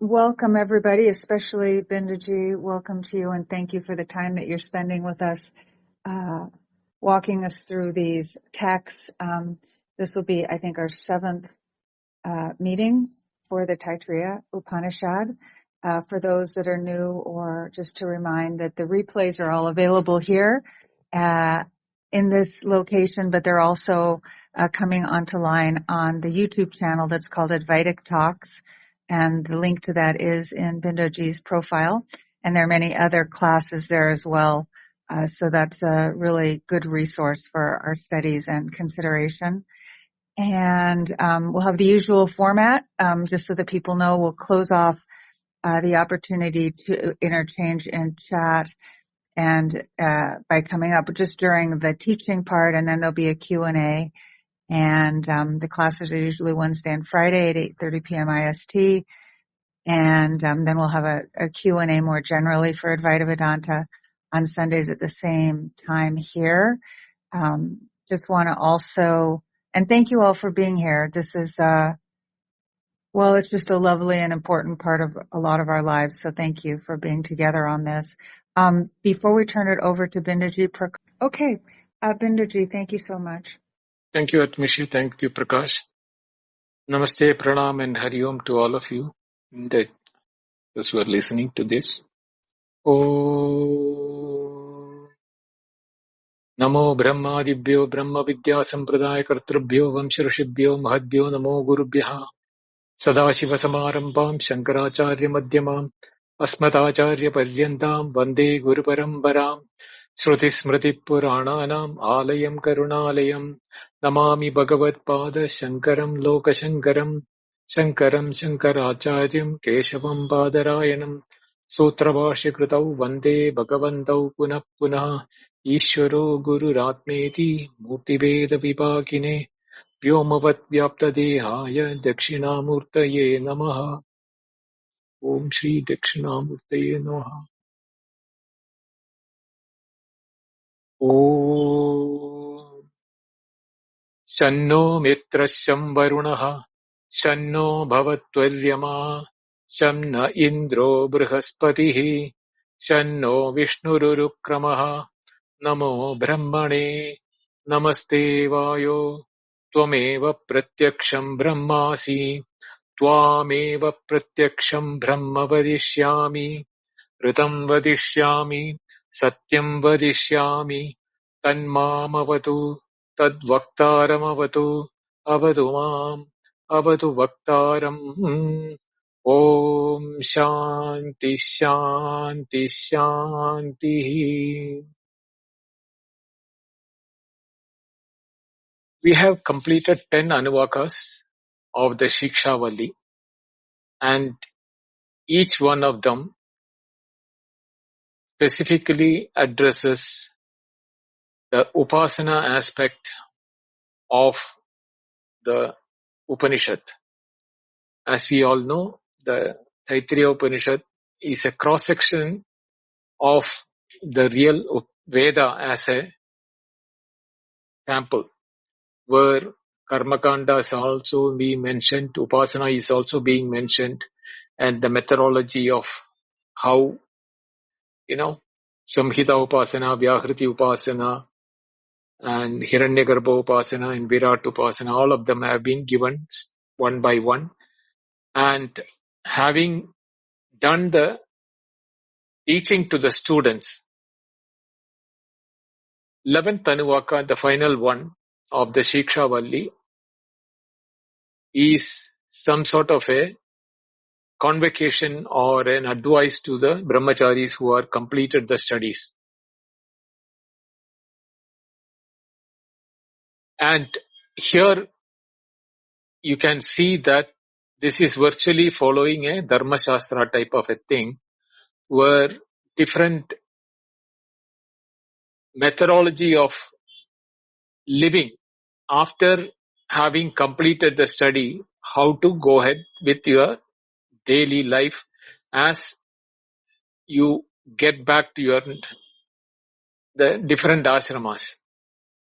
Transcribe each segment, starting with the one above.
Welcome, everybody, especially Bindaji. Welcome to you, and thank you for the time that you're spending with us, walking us through these texts. This will be, I think, our seventh meeting for the Taitareeya Upanishad. For those that are new, or just to remind that the replays are all available here in this location, but they're also coming onto line on the YouTube channel that's called Advaitic Talks. And the link to that is in Bindaji's profile. And there are many other classes there as well. So that's a really good resource for our studies and consideration. And we'll have the usual format, just so that people know. We'll close off the opportunity to interchange in chat and by coming up just during the teaching part, and then there'll be a Q&A. And the classes are usually Wednesday and Friday at 8:30 p.m. IST. And then we'll have a Q&A more generally for Advaita Vedanta on Sundays at the same time here. Just want to also, and thank you all for being here. This is, it's just a lovely and important part of a lot of our lives. So thank you for being together on this. Before we turn it over to Bindaji, Bindaji, thank you so much. Thank you, Atmishi. Thank you, Prakash. Namaste, Pranam, and Hari Om to all of you those who are listening to this. Om Namo Brahmadibhyo Brahma Vidya Sampradaya Kartrubhyo Vamsharashibhyo Mahadbhyo Namo Gurubhyaha Sadashiva Samarambam Shankaracharya Madhyamam Asmatacharya Paryantam Vande Guru Parambaram Shruti Smriti Purananam Alayam Karunalayam Namami Bhagavad Pada Shankaram Lokashankaram Shankaram Shankaracharyam Keshavam Badarayanam Sutrabhashya Kritau Vande Bhagavantau Punah Punah Ishvaro Guru Ratmeti Murtibeda Vipakine Vyomavat Vyaptadehaya Dakshinamurtaye Namaha. Om Shri Dakshinamurtaye Namaha. Om Shanno Mitrasham Varunaha Shanno Bhavatvaryama Shanna Indro Brihaspatihi Shanno Vishnurukramaha Namo Brahmane Namaste Vayo Tvameva Pratyaksham Brahmasi Tvameva Pratyaksham Brahma Vadishyami Ritam Vadishyami Satyam Vadishyami Tanmamavatu Tadvaktaramavatu Avadu Mam Avadu Vaktaram. Om Shanti Shanti Shanti. We have completed 10 Anuvakas of the Siksha Valli, and each one of them specifically addresses the Upasana aspect of the Upanishad. As we all know, the Taitareeya Upanishad is a cross-section of the real Veda as a sample, where Karmakanda is also being mentioned, Upasana is also being mentioned, and the methodology of how, Samhita Upasana, Vyahriti Upasana, and Hiranyagarbha Upasana and Virat Upasana, all of them have been given one by one. And having done the teaching to the students, 11th Anuvaka, the final one of the Siksha Valli, is some sort of a convocation or an advice to the brahmacharis who are completed the studies. And here you can see that this is virtually following a Dharma Shastra type of a thing, where different methodology of living after having completed the study, how to go ahead with your daily life as you get back to the different ashramas.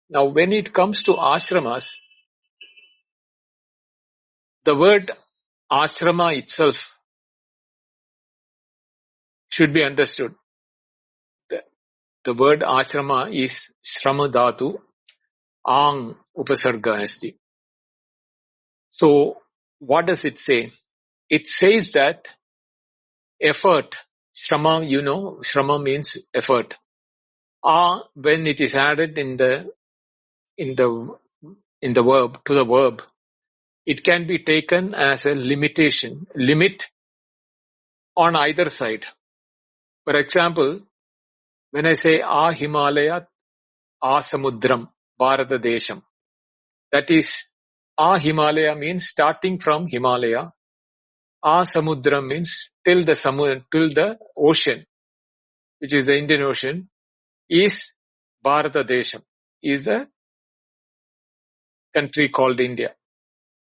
Now, when it comes to ashramas, the word ashrama itself should be understood. The word ashrama is shrama dhatu, ang upasarga asti. So what does it say? It says that effort, shrama, shrama means effort. When it is added in the verb, to the verb, it can be taken as a limit on either side. For example, when I say Himalaya, Samudram, Bharata Desham, that is, Himalaya means starting from Himalaya. Samudram means till the ocean, which is the Indian Ocean, is Bharata Desham, is a country called India.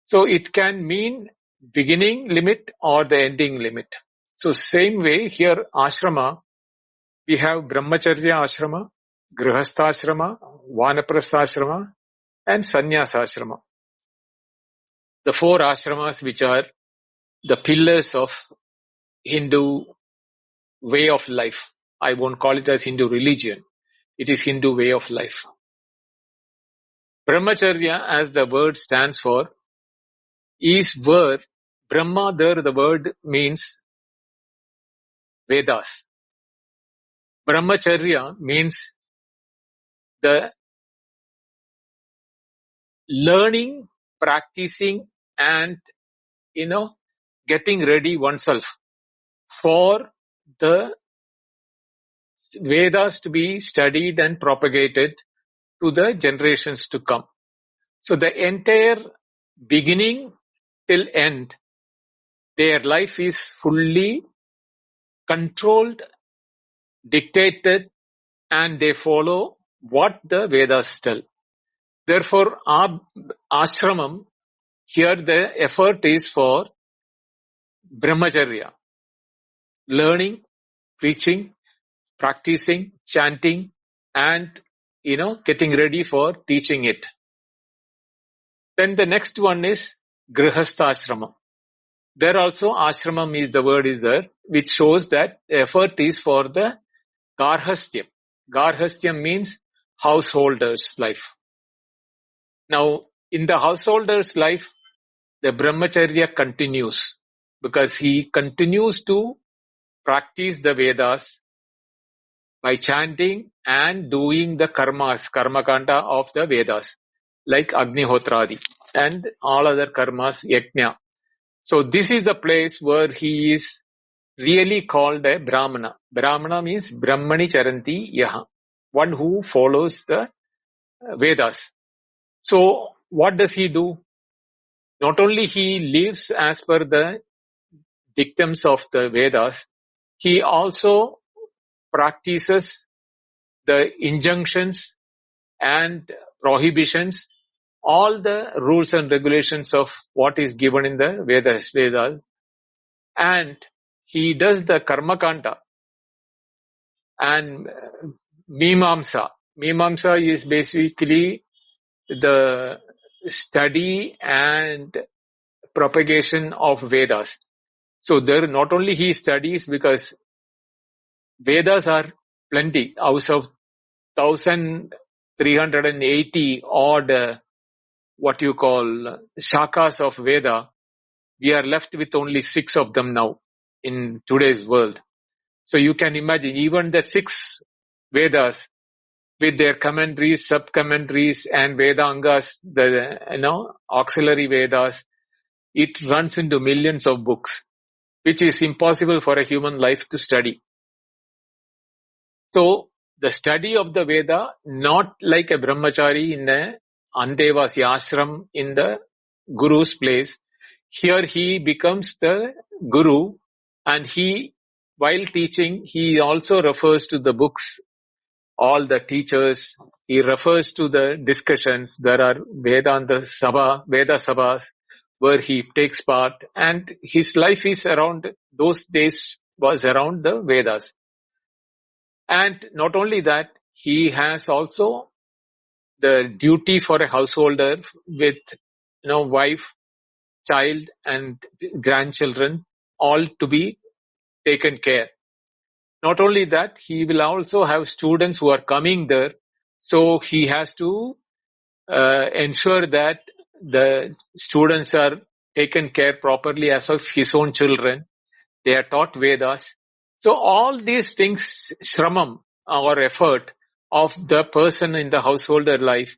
So it can mean beginning limit or the ending limit. So same way here, ashrama, we have brahmacharya ashrama, grihastha ashrama, vanaprastha ashrama, and sannyasa ashrama. The 4 ashramas which are the pillars of Hindu way of life. I won't call it as Hindu religion. It is Hindu way of life. Brahmacharya, as the word stands for, is where Brahma, there the word means Vedas. Brahmacharya means the learning, practicing, and getting ready oneself for the Vedas to be studied and propagated to the generations to come. So the entire beginning till end, their life is fully controlled, dictated, and they follow what the Vedas tell. Therefore, ashramam, here the effort is for brahmacharya, learning, preaching, practicing, chanting, and getting ready for teaching it. Then the next one is grihastha ashrama. There also ashramam is the word is there, which shows that effort is for the garhasthya. Garhasthya means householder's life. Now, in the householder's life, the brahmacharya continues because he continues to practice the Vedas by chanting and doing the karmakanda of the Vedas, like Agnihotradi and all other karmas, yajna. So this is the place where he is really called a Brahmana. Brahmana means Brahmani Charanti Yaha, one who follows the Vedas. So what does he do? Not only he lives as per the dictums of the Vedas, he also practices the injunctions and prohibitions, all the rules and regulations of what is given in the Vedas, and he does the karmakanda and mimamsa. Mimamsa is basically the study and propagation of Vedas. So there not only he studies, because Vedas are plenty, out of 1380 odd what you call shakas of Veda, we are left with only 6 of them now in today's world. So you can imagine even the 6 Vedas with their commentaries, sub-commentaries, and Vedangas, the auxiliary Vedas, it runs into millions of books, which is impossible for a human life to study. So the study of the Veda, not like a brahmachari in a Andevasi ashram in the guru's place. Here he becomes the guru, and he, while teaching, he also refers to the books, all the teachers. He refers to the discussions. There are Veda Sabhas, where he takes part, and his life is around, those days was around the Vedas. And not only that, he has also the duty for a householder with wife, child, and grandchildren, all to be taken care. Not only that, he will also have students who are coming there. So he has to ensure that the students are taken care properly as of his own children. They are taught Vedas. So all these things, shramam or effort of the person in the householder life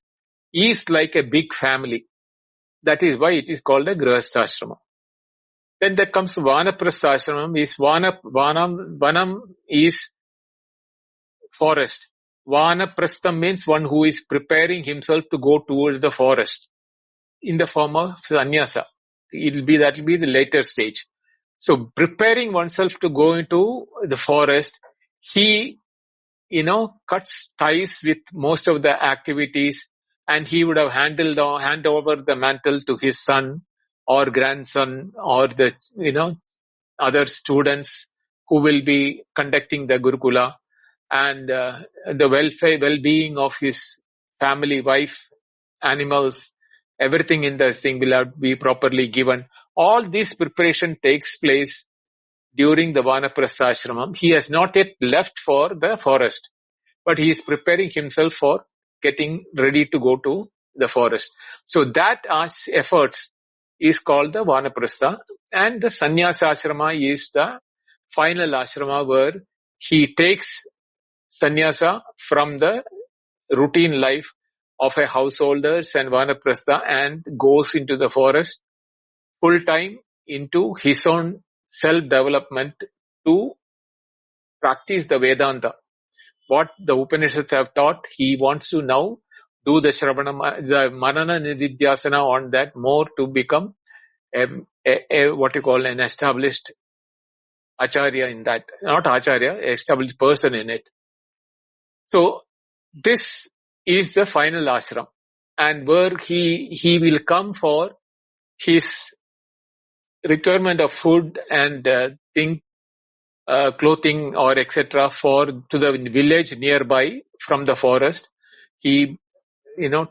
is like a big family. That is why it is called a grihasthashrama. Then there comes vanaprasthashramam. Vanam is forest. Vanaprastham means one who is preparing himself to go towards the forest in the form of sannyasa. That will be the later stage. So preparing oneself to go into the forest, he, cuts ties with most of the activities, and he would have hand over the mantle to his son or grandson or the, other students who will be conducting the Gurukula, and the well-being of his family, wife, animals, everything in the thing will have be properly given. All this preparation takes place during the Vanaprastha ashramam. He has not yet left for the forest, but he is preparing himself for getting ready to go to the forest. So that efforts is called the Vanaprastha, and the Sannyasa ashrama is the final ashrama where he takes sannyasa from the routine life of a householder and vanaprastha and goes into the forest full time into his own self-development to practice the Vedanta. What the Upanishads have taught, he wants to now do the Shravanam, the Manana Nididhyasana on that more to become what you call an established Acharya in that. Not Acharya, established person in it. So this is the final ashram, and where he will come for his requirement of food and clothing or etc. for to the village nearby from the forest. He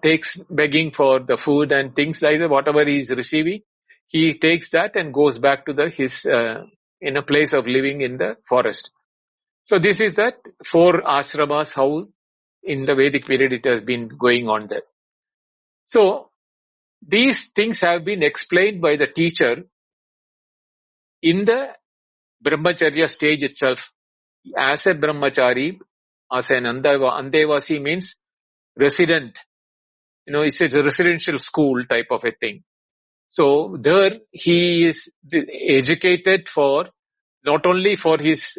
takes begging for the food and things like that. Whatever he is receiving, he takes that and goes back to his in a place of living in the forest. So this is that 4 ashramas, how in the Vedic period it has been going on there. So these things have been explained by the teacher in the brahmacharya stage itself. As a brahmachari, as an andevasi means resident. It's a residential school type of a thing. So there he is educated for not only for his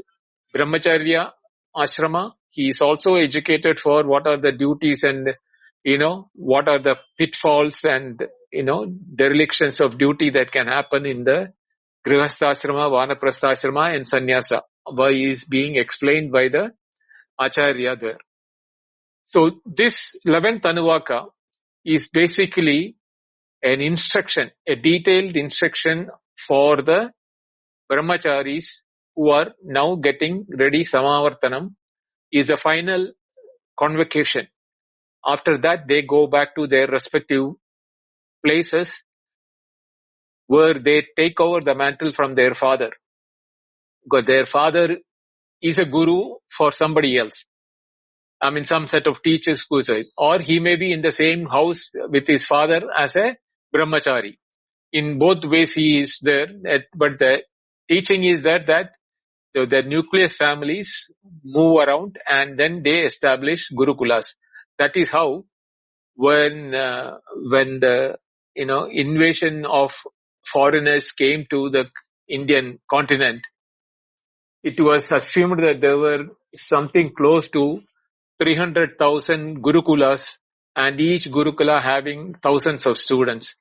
brahmacharya ashrama, he is also educated for what are the duties and what are the pitfalls and derelictions of duty that can happen in the grihasthashrama, vanaprastha and sannyasa, why is being explained by the acharya there. So this 11th Anuvaka is basically an instruction, a detailed instruction for the brahmacharis who are now getting ready. Samavartanam is the final convocation. After that, they go back to their respective places where they take over the mantle from their father. Because their father is a guru for somebody else. Some set of teachers, or he may be in the same house with his father as a brahmachari. In both ways he is there, but the teaching is that the nucleus families move around and then they establish gurukulas. That is how when the invasion of foreigners came to the Indian continent, it was assumed that there were something close to 300,000 gurukulas, and each gurukula having thousands of students.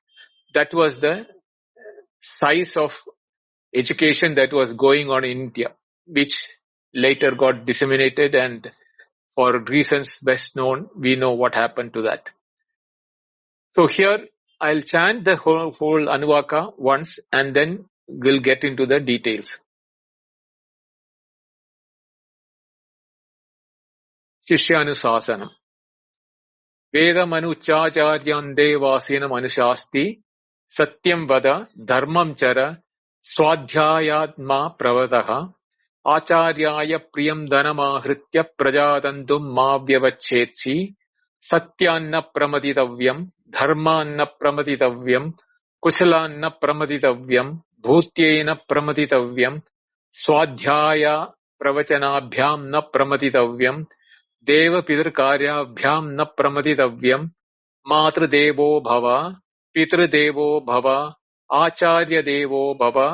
That was the size of education that was going on in India, which later got disseminated, and for reasons best known, we know what happened to that. So here I'll chant the whole Anuvaka once and then we'll get into the details. Shishyanusasanam. Vedamanuchacharyam devasinam anushasti satyam vada dharmam chara swadhyayatma pravadaha Acharyaya priyam dhanamahritya prajatantum ma vyavachetsi satyanna pramaditavyam dharmanna pramaditavyam kusalanna pramaditavyam bhutyena pramaditavyam swadhyaya pravachanabhyam na pramaditavyam deva pitar karyabhyam na pramaditavyam matru devo bhava pitru devo bhava acharya devo bhava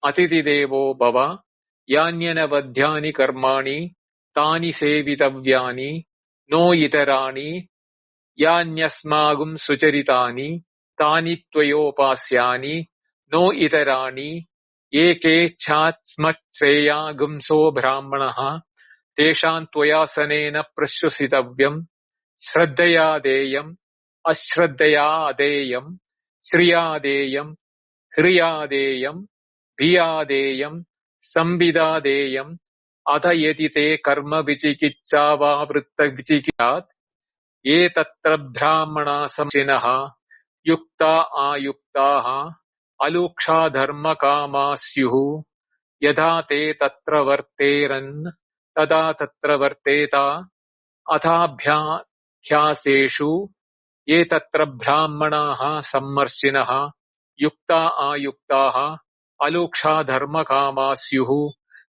atiti devo bhava यान्यनवध्यानि कर्माणि तानि सेवितव्यानि no इतराणि यान्यस्मागुं सुचरितानि तानि त्वयोपास्यानि no इतराणि ये केच्छास्मच्छ्रेयागुंसो ब्राह्मणः तेषां त्वयासनेन प्रश्वसितव्यम् श्रद्धया देयम् अश्रद्धया अदेयम् श्रिया देयम् ह्रिया देयम् भिया देयम् संविदा देयम् अथ यदि ते कर्म विचिकित्सा वा वृत्त विचिकित्सात् ये तत्र ब्राह्मणा समचिनः युक्ता आयुक्ताः अलूक्षा धर्म कामा स्युः यथा ते तत्र वर्तेरन् तदा तत्र वर्तेता अथाभ्याख्यासेषु ये तत्र ब्राह्मणाः सम्मर्शिनः युक्ता आयुक्ताः अलूक्षा धर्म कामा स्युः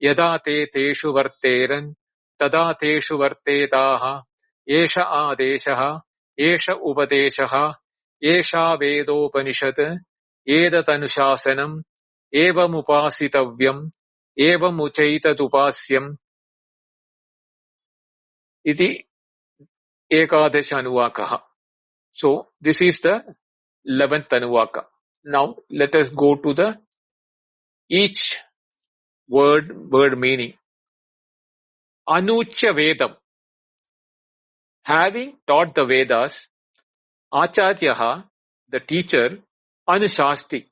यदा ते तेषु वर्तेरन् तदा तेषु वर्तेताः एष आदेशः एष उपदेशः एषा वेदोपनिषत् एतदनुशासनम् एवमुपासितव्यम् एवमुचैतदुपास्यम् इति एकादश अनुवाकः. So this is the 11th Anuvaka. Now let us go to the each word meaning. Anuchya Vedam. Having taught the Vedas, Acharyaha, the teacher, Anushasti,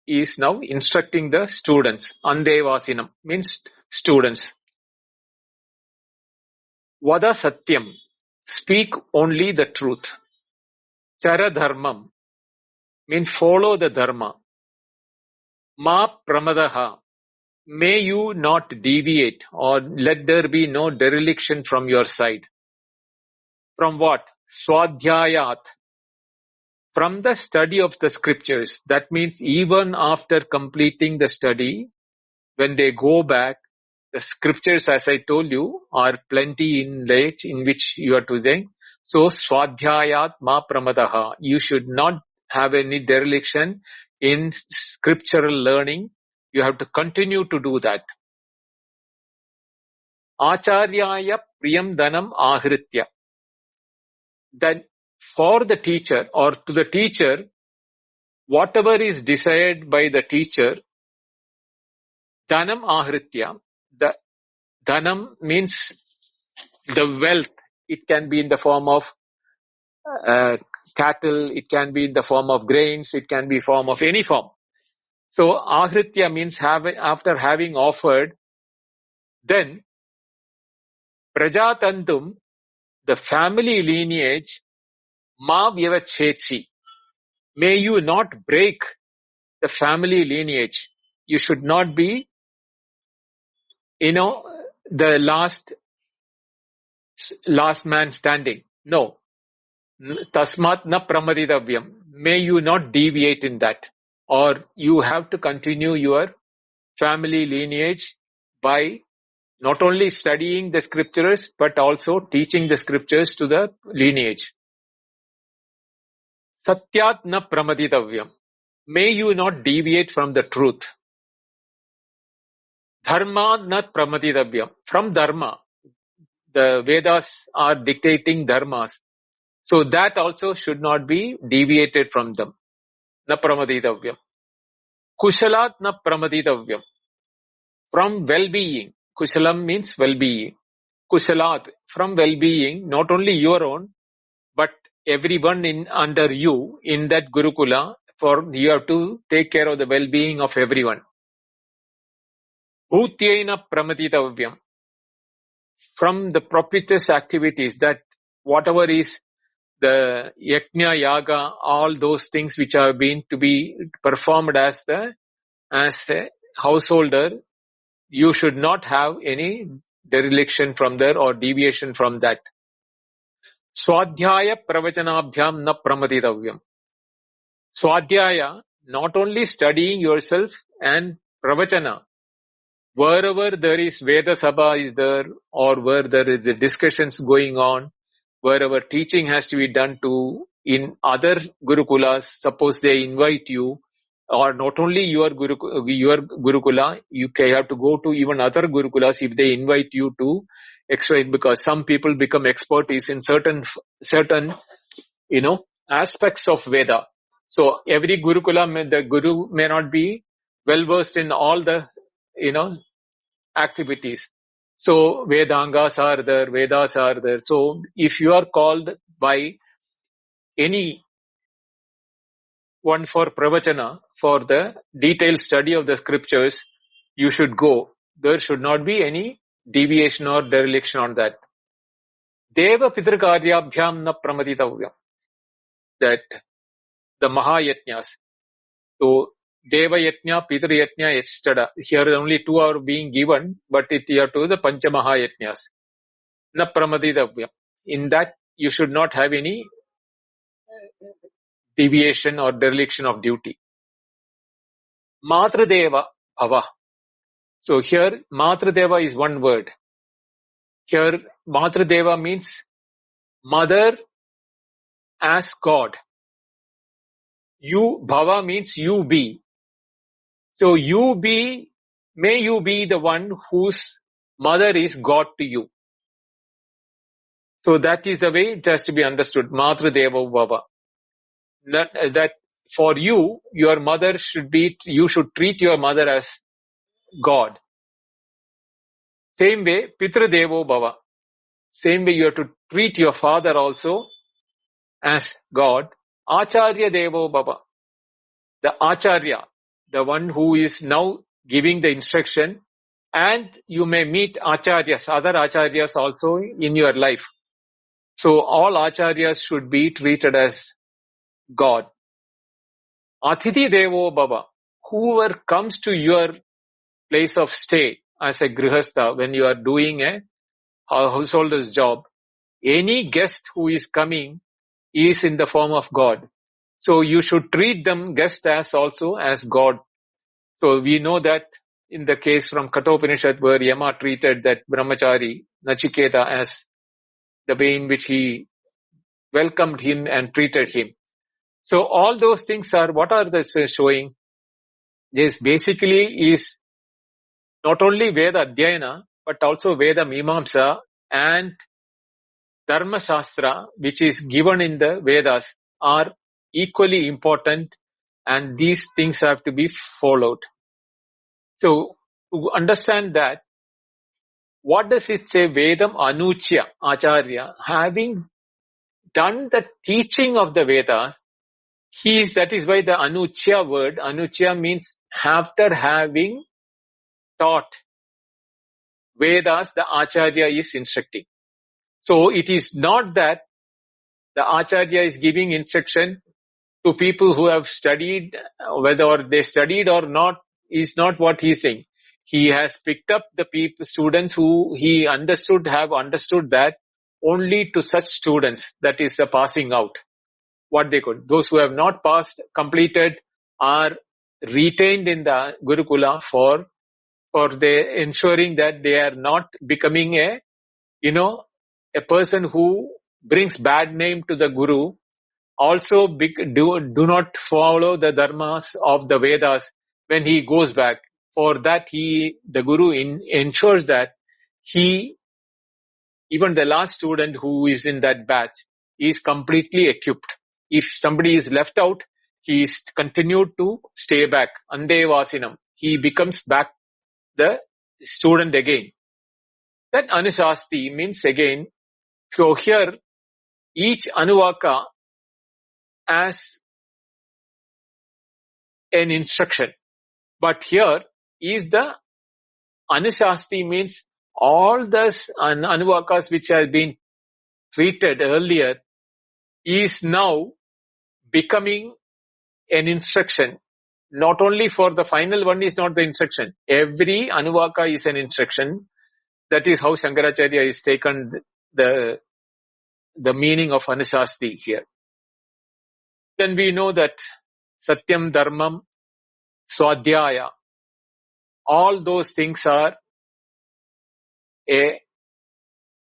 is now instructing the students. Andevasinam means students. Vada Satyam, speak only the truth. Chara Dharmam means follow the Dharma. Ma Pramadaha, may you not deviate or let there be no dereliction from your side. From what? Swadhyayat. From the study of the scriptures. That means even after completing the study, when they go back, the scriptures, as I told you, are plenty in which you are to think. So, Swadhyayat ma pramadaha. You should not have any dereliction in scriptural learning. You have to continue to do that. Acharyaya priyam dhanam ahritya. That for the teacher or to the teacher, whatever is desired by the teacher, dhanam ahritya. The dhanam means the wealth. It can be in the form of cattle, it can be in the form of grains, it can be form of any form. So ahritya means after having offered, then prajatantum, the family lineage, ma vyavachetsi, may you not break the family lineage. You should not be, the last man standing. No. Tasmat na pramaditavyam. May you not deviate in that. Or you have to continue your family lineage by not only studying the scriptures, but also teaching the scriptures to the lineage. Satyat na pramaditavyam. May you not deviate from the truth. Dharma na pramaditavyam. From dharma. The Vedas are dictating dharmas. So that also should not be deviated from them. Na pramaditavyam. Kushalat na pramaditavyam. From well-being. Kushalam means well-being. Kushalat, from well-being, not only your own, but everyone under you in that Gurukula, for you have to take care of the well-being of everyone. Bhutyena pramaditavyam. From the propitious activities, that whatever is the yajna, yaga, all those things which have been to be performed as a householder, you should not have any dereliction from there or deviation from that. Swadhyaya pravachanabhyam na pramatitavyam. Swadhyaya, not only studying yourself, and pravachana, wherever there is Veda Sabha is there, or where there is the discussions going on, wherever teaching has to be done to, in other Gurukulas, suppose they invite you, or not only your Gurukula, you have to go to even other Gurukulas if they invite you to explain, because some people become expertise in certain aspects of Veda. So every Gurukula, the Guru may not be well versed in all the, activities. So Vedangas are there, Vedas are there. So if you are called by any one for pravachana, for the detailed study of the scriptures, you should go. There should not be any deviation or dereliction on that. Deva Pitrakaryabhyam na pramatitavyam. That the Mahayajnas. So Deva Yajna, Pitru Yajna, etc. Here only two are being given, but it here to the Pancha Mahayajnas. Na pramatitavyam. In that you should not have any deviation or dereliction of duty. Matradeva Bhava. So here Matradeva is one word. Here Matradeva means mother as God. You, Bhava means you be. So may you be the one whose mother is God to you. So that is the way it has to be understood. Matradeva Bhava. That for you, your mother you should treat your mother as God. Same way, Pitra Devo Bhava. Same way you have to treat your father also as God. Acharya Devo Bhava. The Acharya, the one who is now giving the instruction, and you may meet Acharyas, other Acharyas also in your life. So all Acharyas should be treated as God. Athithi Devo Bhava. Whoever comes to your place of stay as a grihastha, when you are doing a householder's job, any guest who is coming is in the form of God. So you should treat them guest as also as God. So we know that in the case from Kathopanishad where Yama treated that brahmachari Nachiketa as the way in which he welcomed him and treated him. So all those things are, what are they showing? This basically is not only Veda Adhyayana, but also Veda Mimamsa and Dharma Shastra, which is given in the Vedas, are equally important, and these things have to be followed. So to understand that, what does it say? Vedam Anuchya Acharya, having done the teaching of the Veda, that is why the Anuchya word, Anuchya means after having taught Vedas, the Acharya is instructing. So it is not that the Acharya is giving instruction to people who have studied, whether they studied or not, is not what he is saying. He has picked up the students who he have understood that only to such students, that is the passing out, what they could. Those who have not completed, are retained in the Gurukula for ensuring that they are not becoming a person who brings bad name to the Guru. Also do not follow the dharmas of the Vedas when he goes back. For that the Guru ensures that even the last student who is in that batch is completely equipped. If somebody is left out, he is continued to stay back. Ande Vasinam. He becomes back the student again. That Anushasti means again, so here each Anuvaka as an instruction. But here is the Anushasti means all the Anuvakas which have been treated earlier is now becoming an instruction. not only for the final one is not the instruction. Every Anuvaka is an instruction. That is how Shankaracharya is taken the meaning of Anushasti here. Then we know that Satyam, Dharmam, Swadhyaya, all those things are a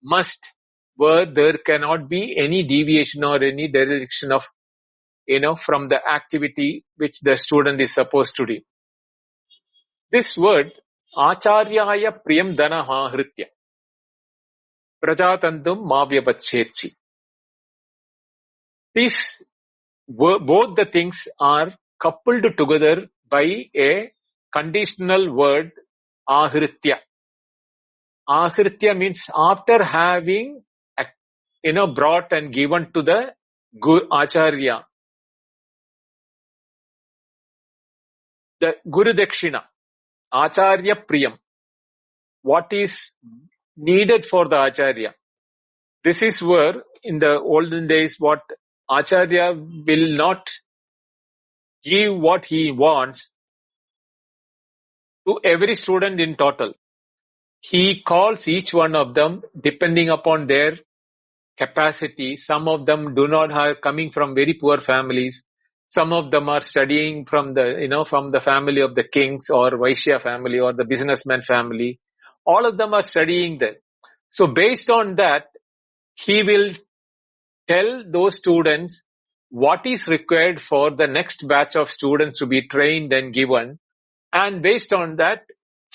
must, where there cannot be any deviation or any dereliction of, from the activity which the student is supposed to do. This word, Acharyaya Priyam Danaha Hritya, Prajatandum Mavyabachetsi. These, both the things are coupled together by a conditional word, Ahritya. Ahritya means after having, brought and given to the Acharya. The Guru Dakshina, Acharya Priyam. What is needed for the Acharya? This is where, in the olden days, what Acharya will not give what he wants to every student in total. He calls each one of them depending upon their capacity. Some of them do not have, coming from very poor families. Some of them are studying from the family of the kings or Vaishya family or the businessman family. All of them are studying there. So based on that, he will tell those students what is required for the next batch of students to be trained and given. And based on that,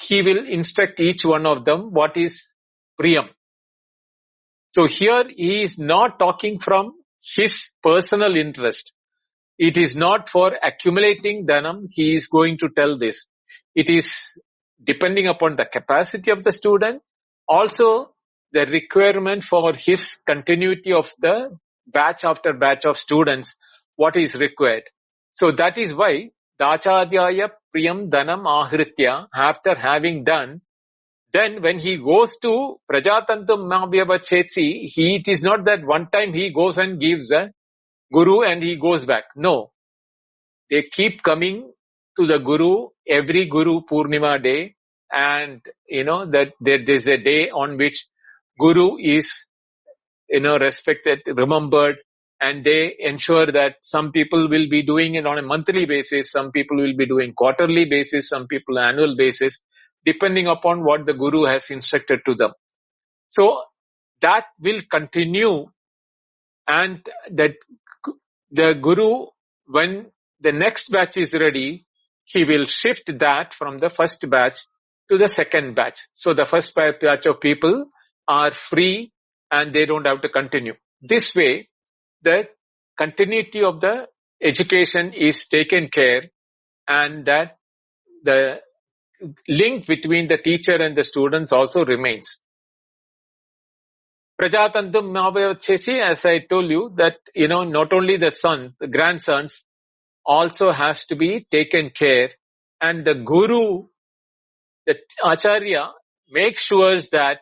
he will instruct each one of them what is Priyam. So here he is not talking from his personal interest. It is not for accumulating dhanam he is going to tell this. It is depending upon the capacity of the student, also the requirement for his continuity of the batch after batch of students, what is required. So that is why the Acharyaya Priyam Dhanam Ahritya, after having done, then when he goes to Prajatantam Mavyabachetsi, it is not that one time he goes and gives a Guru and he goes back. No. They keep coming to the Guru every Guru Purnima day, and that there is a day on which Guru is respected, remembered, and they ensure that some people will be doing it on a monthly basis, some people will be doing quarterly basis, some people annual basis, depending upon what the Guru has instructed to them. So that will continue, and that the Guru, when the next batch is ready, he will shift that from the first batch to the second batch. So the first batch of people are free and they don't have to continue. This way, the continuity of the education is taken care, and that the link between the teacher and the students also remains. Prajatantam Mahavachesi, as I told you, that not only the son, the grandsons also has to be taken care, and the Guru, the Acharya, makes sure that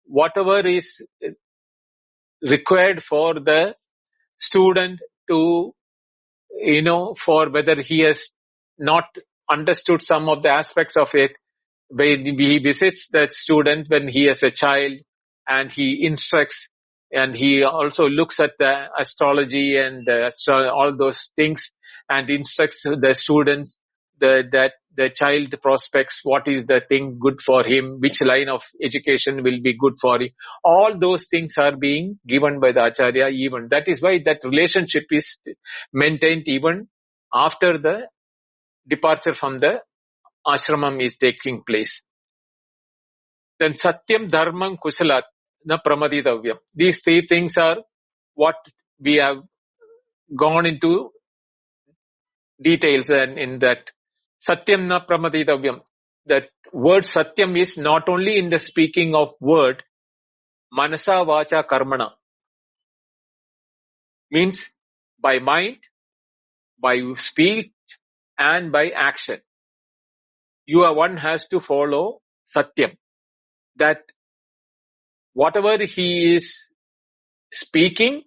whatever is required for the student to for whether he has not understood some of the aspects of it, when he visits that student when he is a child, and he instructs, and he also looks at the astrology and all those things, and instructs the students that the child prospects, what is the thing good for him, which line of education will be good for him. All those things are being given by the Acharya even. That is why that relationship is maintained even after the departure from the ashramam is taking place. Then Satyam, Dharmam, Kusalat, na Pramaditavyam. These three things are what we have gone into details, and in that Satyam na Pramaditavyam. That word Satyam is not only in the speaking of word, Manasa Vacha Karmana. Means by mind, by speech, and by action. One has to follow Satyam. That whatever he is speaking,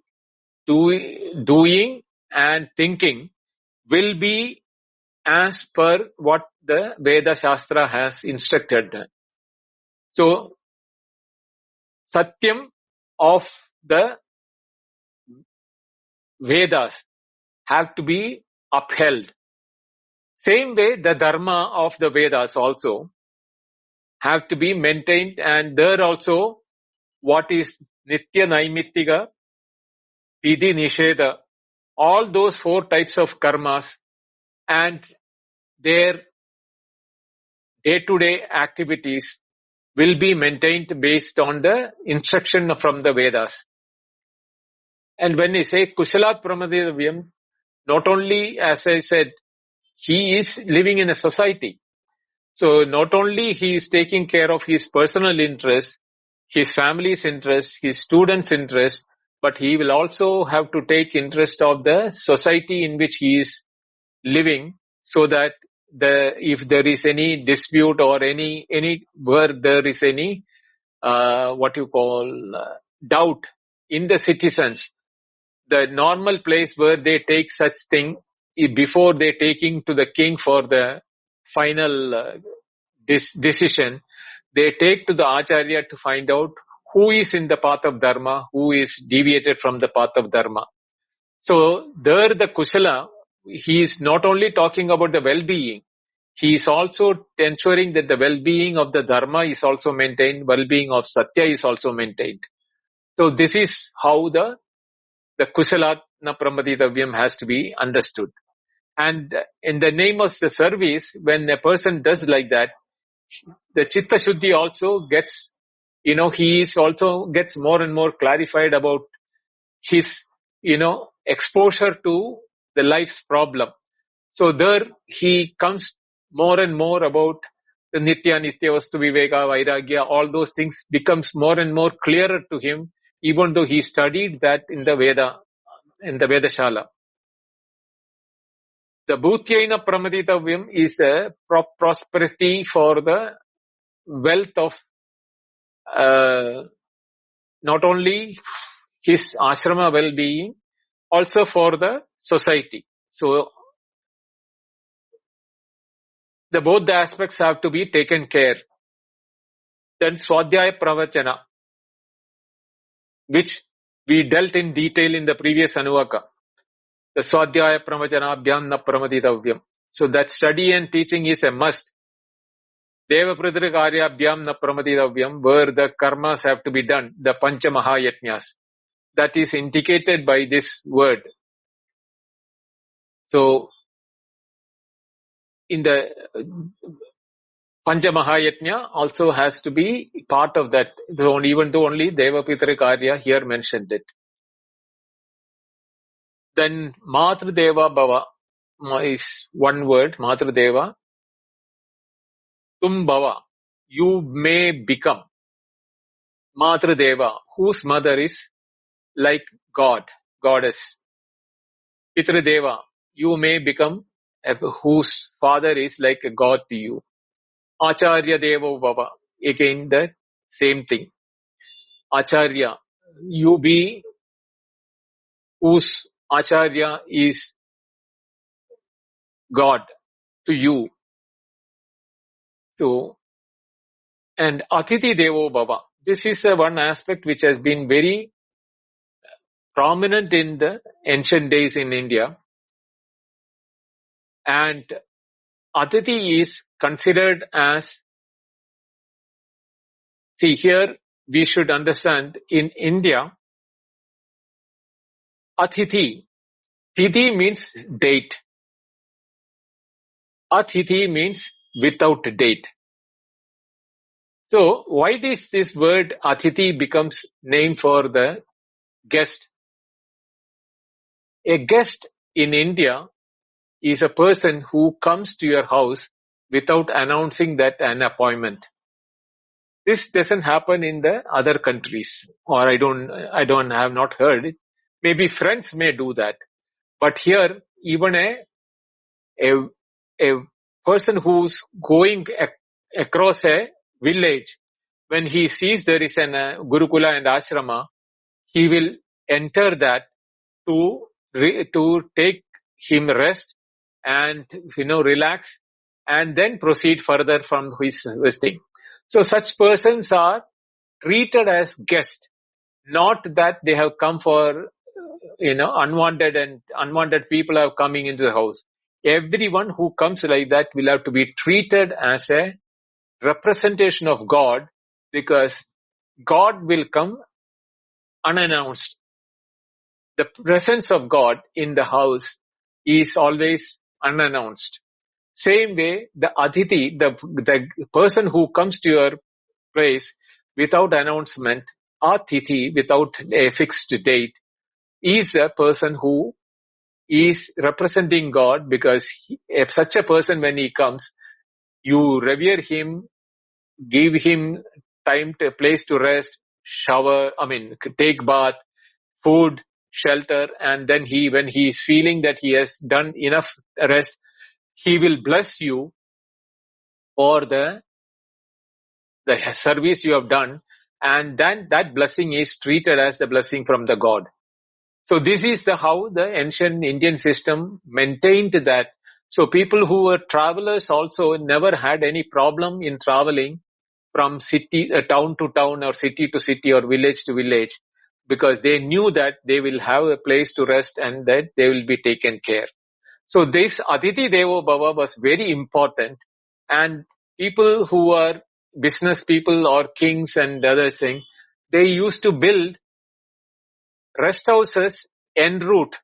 doing and thinking will be as per what the Veda Shastra has instructed. So, Satyam of the Vedas have to be upheld. Same way, the Dharma of the Vedas also have to be maintained, and there also what is Nitya Naimittika, Vidhi Nisheda, all those 4 types of karmas and their day-to-day activities will be maintained based on the instruction from the Vedas. And when we say Kusalat Pramaditavyam, not only, as I said, he is living in a society. So not only he is taking care of his personal interests, his family's interests, his students' interests, but he will also have to take interest of the society in which he is living, so that if there is any dispute or any where there is any doubt in the citizens, the normal place where they take such thing, before they taking to the king for the final decision, they take to the Acharya to find out who is in the path of Dharma, who is deviated from the path of Dharma. So there the Kusala, he is not only talking about the well-being, he is also ensuring that the well-being of the Dharma is also maintained, well-being of Satya is also maintained. So this is how the Kusalatna Pramaditavyam has to be understood. And in the name of the service, when a person does like that, the Chitta Shuddhi also gets, he is also gets more and more clarified about his, exposure to the life's problem. So there he comes more and more about the Nitya, Nitya Vastu Viveka, Vairagya, all those things becomes more and more clearer to him, even though he studied that in the Vedashala. The Bhutyaina Pramaditavyam is a prosperity for the wealth of not only his ashrama well-being, also for the society. So both the aspects have to be taken care. Then Swadhyaya Pravachana, which we dealt in detail in the previous Anuvaka. The Swadhyaya Pravachana Abhyam na Pramaditavyam. So that study and teaching is a must. Deva Pradra Karya Abhyam na Pramaditavyam, where the karmas have to be done, the Pancha Mahayajnas. That is indicated by this word. So in the Pancha Mahayajna also has to be part of that, even though only Deva Pitra Karya here mentioned it. Then Matru Deva Bhava is one word, Matru Deva. Tum Bhava, you may become. Matru Deva, whose mother is like God, goddess. Pitra Deva, you may become, whose father is like a god to you. Acharya Devo Bhava, again the same thing. Acharya, you be whose Acharya is God to you. So, and Atiti Devo Bhava, this is one aspect which has been very prominent in the ancient days in India. And Atiti is considered as, see here we should understand, in India, Atiti, Titi means date. Atiti means without date. So why does this word Atiti becomes name for the guest? A guest in India is a person who comes to your house without announcing that an appointment. This doesn't happen in the other countries, or I have not heard it. Maybe friends may do that, but here even a person who's going across a village, when he sees there is an Gurukula and Ashrama, he will enter that to take him rest and relax, and then proceed further from his thing. So such persons are treated as guests, not that they have come for unwanted people are coming into the house. Everyone who comes like that will have to be treated as a representation of God, because God will come unannounced. The presence of God in the house is always unannounced. Same way, the Aditi, the person who comes to your place without announcement, or Tithi, without a fixed date, is a person who is representing God, because if such a person, when he comes, you revere him, give him time, to place to rest, shower, take bath, food, shelter, and then when he is feeling that he has done enough rest, he will bless you for the service you have done, and then that blessing is treated as the blessing from the God. So this is how the ancient Indian system maintained that. So people who were travelers also never had any problem in traveling from town to town, or city to city, or village to village, because they knew that they will have a place to rest and that they will be taken care. So this Aditi Devo Bhava was very important, and people who are business people or kings and other things, they used to build rest houses en route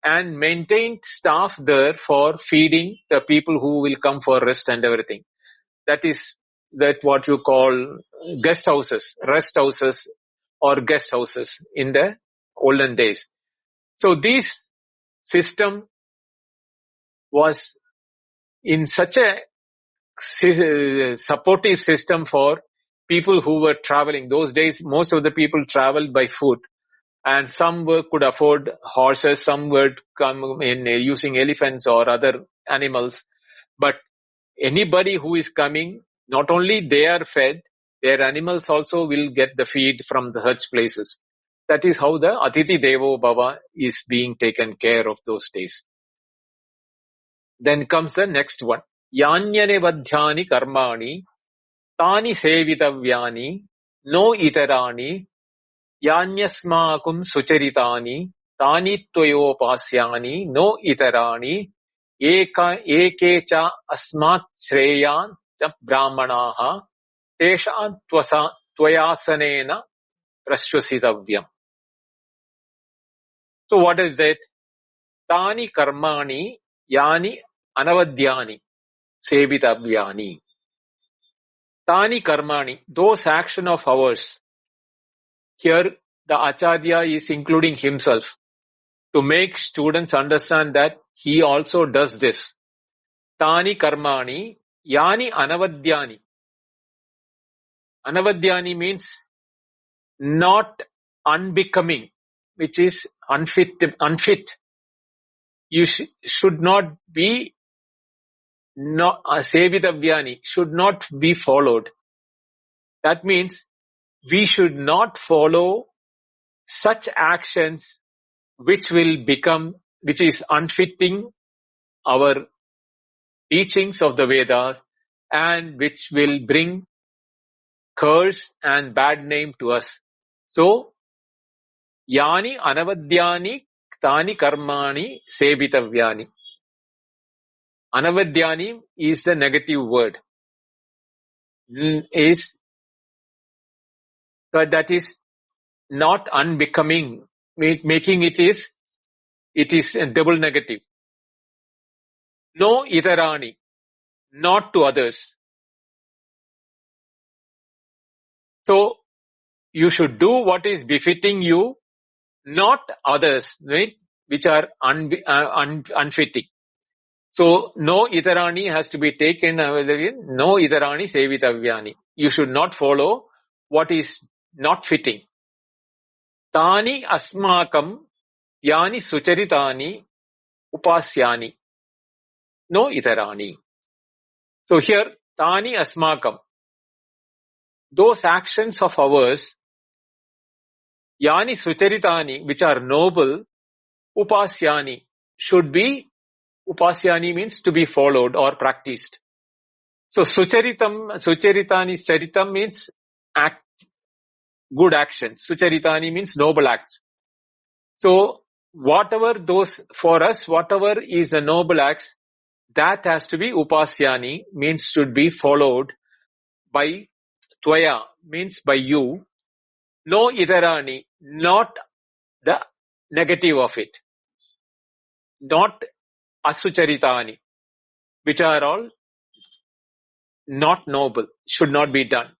and maintain staff there for feeding the people who will come for rest and everything. That is what you call guest houses, rest houses or guest houses in the olden days. So this system was in such a supportive system for people who were traveling. Those days, most of the people traveled by foot, and some could afford horses, some would come in using elephants or other animals. But anybody who is coming, not only they are fed, their animals also will get the feed from such places. That is how the Atiti Devo Bhava is being taken care of those days. Then comes the next one. Yanyane vadhyani karmani tani sevitavyani no itarani yanyasmakum sucharitani tani tvayopasyani no itarani eke cha asmat shreyan cha brahmanaha tesha tvayasanena prashvasitavyam. So what is that? Tani karmani yani anavadyani sevitavyani. Tani karmani, those action of ours. Here the Acharya is including himself to make students understand that he also does this. Tani karmani yani anavadyani. Anavadyani means not unbecoming, which is unfit. You should not be sevitavyani, should not be followed. That means we should not follow such actions which is unfitting our teachings of the Vedas, and which will bring curse and bad name to us. So, yani anavadyani tani karmani sevitavyani. Anavadyani is the negative word. That is not unbecoming, making it is a double negative. No itarani, not to others. So you should do what is befitting you, not others, right, which are unfitting. So no itarani has to be taken. No itarani sevitavyani. You should not follow what is not fitting. Tani asmakam yani sucharitani upasyani. No itarani. So here, tani asmakam, those actions of ours, yani sucharitani, which are noble, upasyani, should be Upasyani means to be followed or practiced. So Sucharitani Charitam means act, good actions. Sucharitani means noble acts. So whatever those, for us, whatever is the noble acts, that has to be Upasyani, means should be followed by Tvaya, means by you. No Idarani, not the negative of it. Not Asucharitani, which are all not noble, should not be done.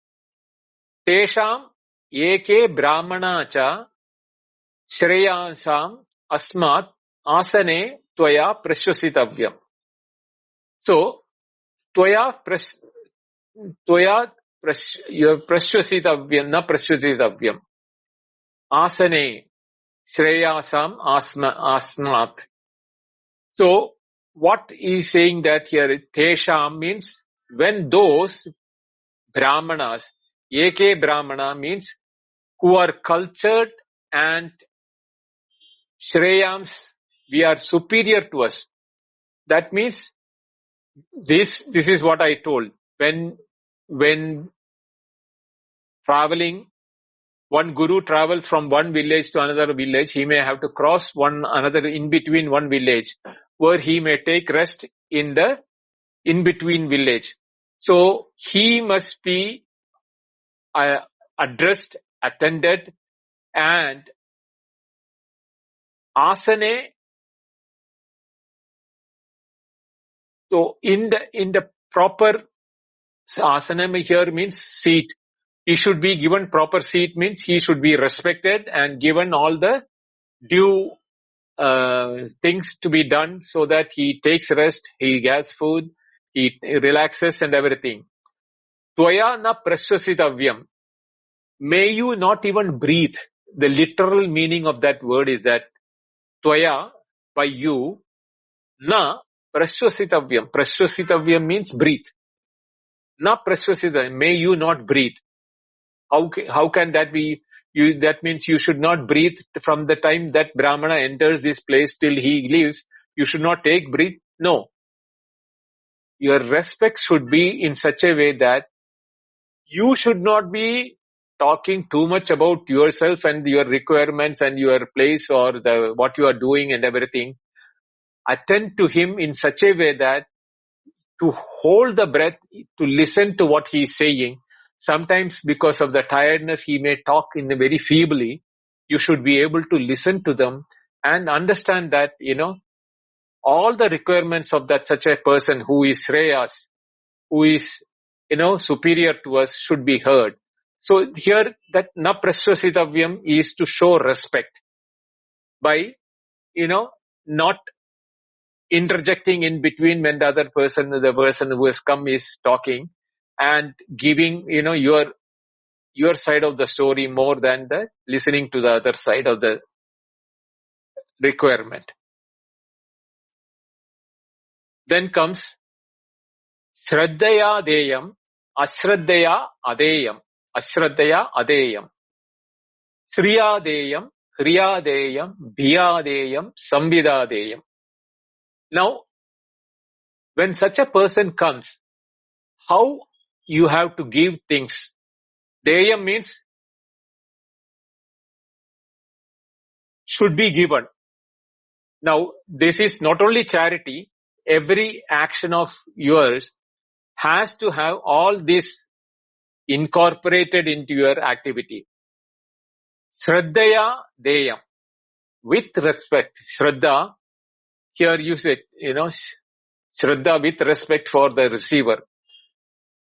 Tesham eke brahmana cha shreyansam asmat asane tvaya prashvasitavyam. So, tvaya prashvasitavyam, na prashvasitavyam. Asane shreyasam asmat. So, what is saying that here, Tesham means when those Brahmanas, Eke Brahmana means who are cultured and Shreyams, we are superior to us. That means this is what I told. When traveling, one guru travels from one village to another village, he may have to cross another in between one village, where he may take rest in the in between village. So he must be addressed, attended, and asane. So in the proper asana here means seat. He should be given proper seat, means he should be respected and given all the due things to be done so that he takes rest, he gets food, he relaxes and everything. Tvaya na prasvasitavyam. May you not even breathe. The literal meaning of that word is that Tvaya, by you, na prasvasitavyam. Prasvasitavyam means breathe. Na prasvasitavyam, may you not breathe. How can that be? That means you should not breathe from the time that Brahmana enters this place till he leaves. You should not take breath. No. Your respect should be in such a way that you should not be talking too much about yourself and your requirements and your place or what you are doing and everything. Attend to him in such a way that to hold the breath, to listen to what he is saying. Sometimes because of the tiredness, he may talk in a very feebly. You should be able to listen to them and understand that, all the requirements of that such a person who is Shreyas, who is, superior to us should be heard. So here that na prasvasitavyam is to show respect by, not interjecting in between when the person who has come is talking and giving, your side of the story more than the listening to the other side of the requirement. Then comes Shraddhaya Deyam, Ashraddhaya Adeyam, Ashraddhaya Adeyam, Sriya Deyam, Kriya Deyam, Bhiya Deyam, Samvida Deyam. Now, when such a person comes, how you have to give things. Deyam means should be given. Now, this is not only charity, every action of yours has to have all this incorporated into your activity. Shraddhaya Deyam, with respect. Shraddha, here you say, Shraddha with respect for the receiver.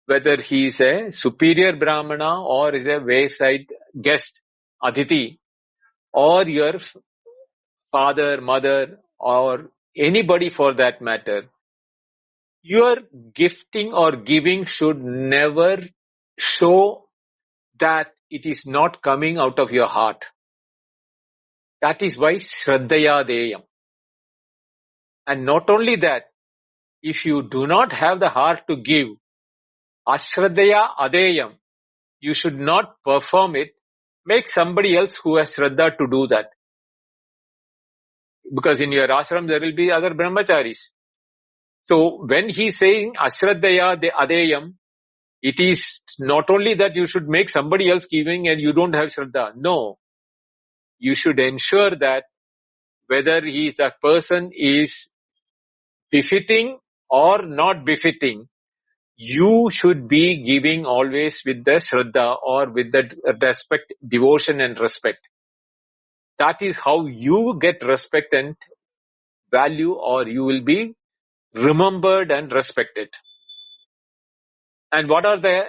Whether he is a superior Brahmana or is a wayside guest, Aditi, or your father, mother, or anybody for that matter, your gifting or giving should never show that it is not coming out of your heart. That is why Shraddhaya Deyam. And not only that, if you do not have the heart to give, Ashraddhaya Adeyam, you should not perform it. Make somebody else who has Shraddha to do that. Because in your ashram there will be other brahmacharis. So when he's saying Ashraddhaya de Adeyam, it is not only that you should make somebody else giving and you don't have Shraddha. No. You should ensure that whether that person is befitting or not befitting, you should be giving always with the Shraddha or with the respect, devotion and respect. That is how you get respect and value, or you will be remembered and respected. And what are the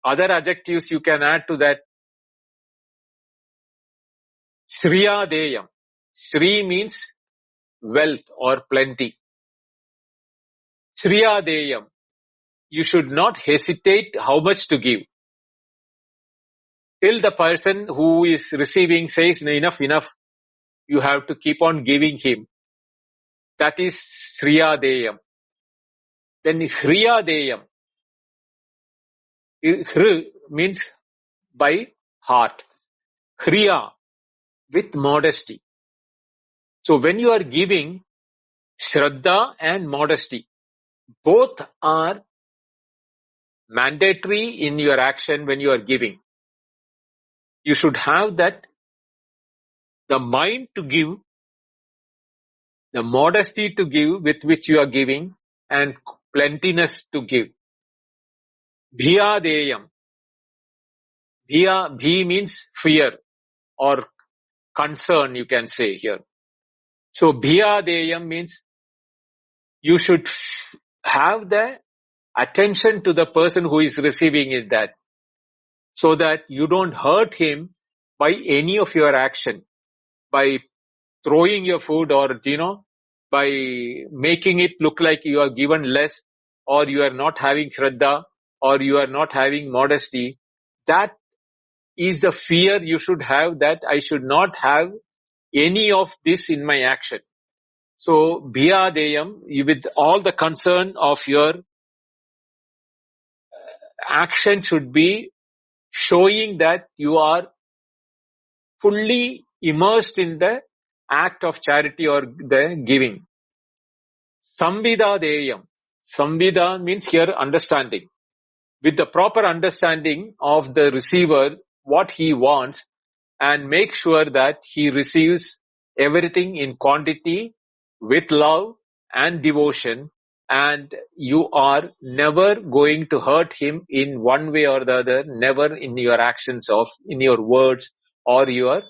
other adjectives you can add to that? Shriyadeyam. Shri means wealth or plenty. Shriyadeyam. You should not hesitate how much to give. Till the person who is receiving says, enough, enough, you have to keep on giving him. That is Shriyadeyam. Then Hriyadeyam. Hr means by heart. Hriya, with modesty. So when you are giving, Shraddha and modesty, both are mandatory in your action when you are giving. You should have that, the mind to give, the modesty to give with which you are giving, and plentiness to give. Bhiyadeyam. Bhi means fear or concern, you can say here. So Bhiyadeyam means you should have the attention to the person who is receiving it, that so that you don't hurt him by any of your action, by throwing your food, or by making it look like you are given less, or you are not having Shraddha, or you are not having modesty. That is the fear you should have, that I should not have any of this in my action. So Bhiyadeyam, with all the concern of your action, should be showing that you are fully immersed in the act of charity or the giving. Samvidadeyam. Samvida means here understanding. With the proper understanding of the receiver, what he wants, and make sure that he receives everything in quantity with love and devotion, and you are never going to hurt him in one way or the other, never in your actions, in your words, or your,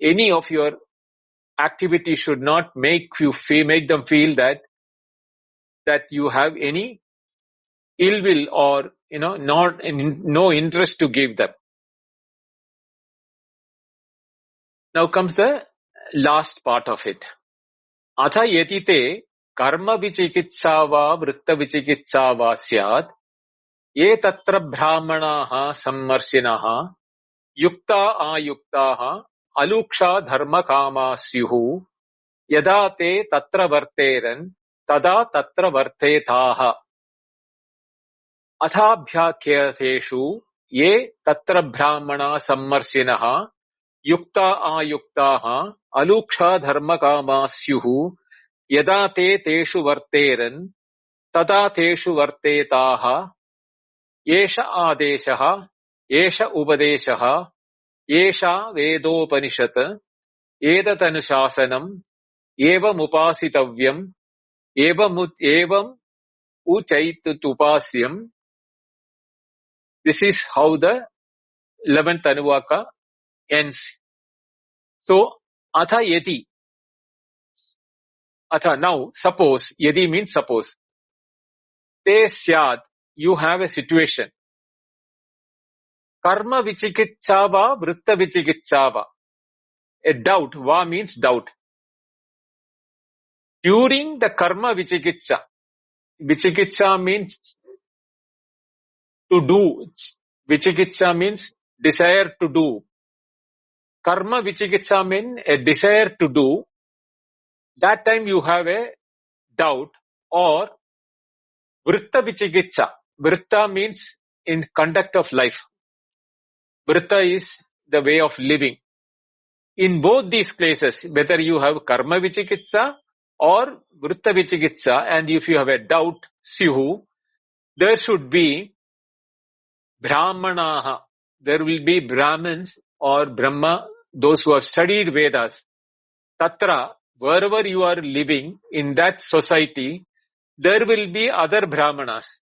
any of your activity should not make them feel that you have any ill will, or no interest to give them. Now comes the last part of it. Atha yetite karma vichikitsa va vritta vichikitsa va syat ye tatra brahmanaha sammarsinaha yukta ayuktaha aluksha dharma kama syuhu yada te tatra varteran tada tatra vartetaha athabhyakhyatheshu ye tatra brahmana sammarsinaha yukta ayuktaha aluksha dharma kama syuhu yada te teshu varteran tada teshu vartetaha yesha adeshaha yesha upadeshaha yesha vedopanishat edatanushasanam evam upasitavyam evam uchaitupasyam. This is how the 11th Anuvaka ends. So, atha yeti. Atha, now, suppose, yadi means suppose. Te syad, you have a situation. Karma vichikitsava, vritta vichikitsava. A doubt, va means doubt. During the karma vichikitsa, vichikitsa means to do. Vichikitsa means desire to do. Karma vichikitsa means a desire to do. That time you have a doubt, or vritta vichikitsa. Vritta means in conduct of life. Vritta is the way of living. In both these places, whether you have karma vichikitsa or vritta vichikitsa, and if you have a doubt, syuhu, there should be brahmanaha. There will be Brahmins or Brahma, those who have studied Vedas. Tatra, wherever you are living in that society, there will be other Brahmanas.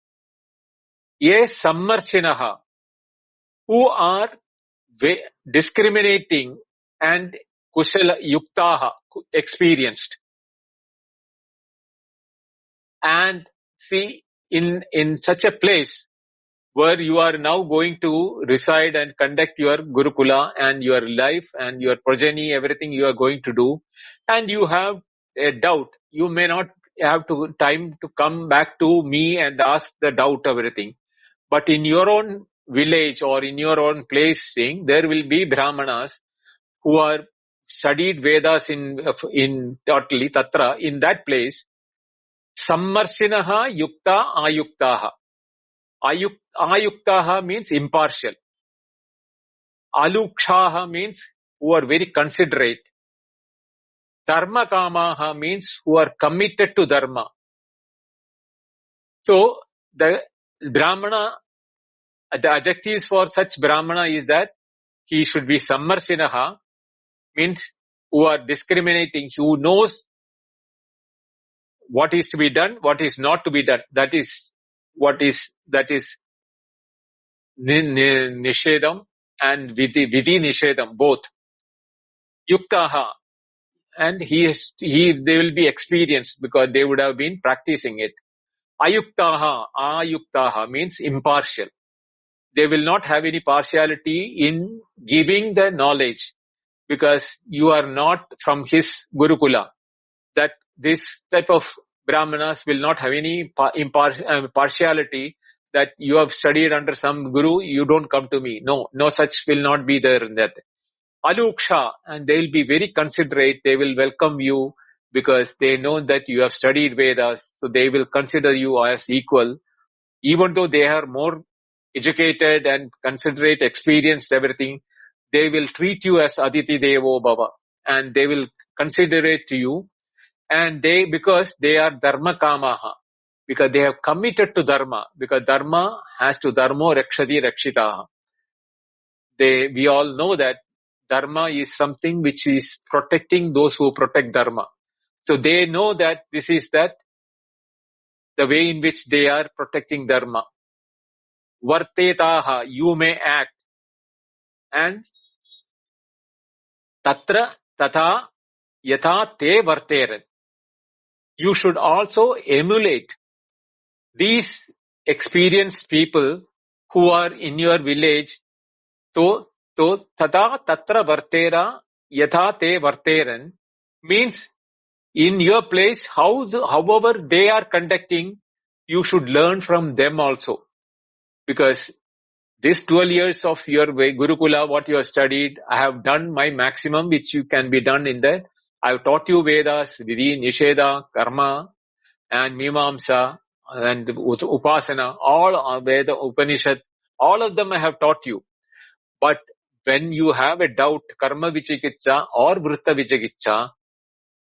Ye sammarshinaha, who are discriminating and kushala yuktaha, experienced. And see, in such a place where you are now going to reside and conduct your Gurukula and your life and your progeny, everything you are going to do, and you have a doubt, you may not have time to come back to me and ask the doubt everything. But in your own village or in your own place, there will be Brahmanas who are studied Vedas in totally Tatra, in that place. Sammarshinaha yukta ayuktaha. Ayuktaha means impartial. Alukshaha means who are very considerate. Dharma kamaha means who are committed to dharma. So the Brahmana, the adjectives for such Brahmana is that he should be sammarshinaha, means who are discriminating, who knows what is to be done, what is not to be done. That is nishedam and vidhi nishedam, both. Yuktaha, and they will be experienced because they would have been practicing it. Ayuktaha means impartial. They will not have any partiality in giving the knowledge because you are not from his Gurukula. That this type of Brahmanas will not have any partiality that you have studied under some Guru, you don't come to me. No such will not be there in that. Aluksha, and they will be very considerate, they will welcome you because they know that you have studied Vedas, so they will consider you as equal. Even though they are more educated and considerate, experienced, everything, they will treat you as Aditi Devo Bhava, and they will considerate to you, and because they are Dharma Kamaha, because they have committed to Dharma, because Dharma has to Dharmo Rakshati Rakshitaha. We all know that Dharma is something which is protecting those who protect Dharma. So they know that this is the way in which they are protecting Dharma. Vartetaha, you may act. And Tatra Tatha Yatha Te Varteren. You should also emulate these experienced people who are in your village. So Tata Tatra Vartera Yatha Te Varteren means in your place, however they are conducting, you should learn from them also. Because this 12 years of your Gurukula, what you have studied, I have done my maximum, which you can be done in that. I have taught you Vedas, Vidhi, Nisheda, Karma, and Mimamsa, and Upasana, all Veda, Upanishad, all of them I have taught you. But when you have a doubt, Karma Vichikitsa or Vritta Vichikitsa,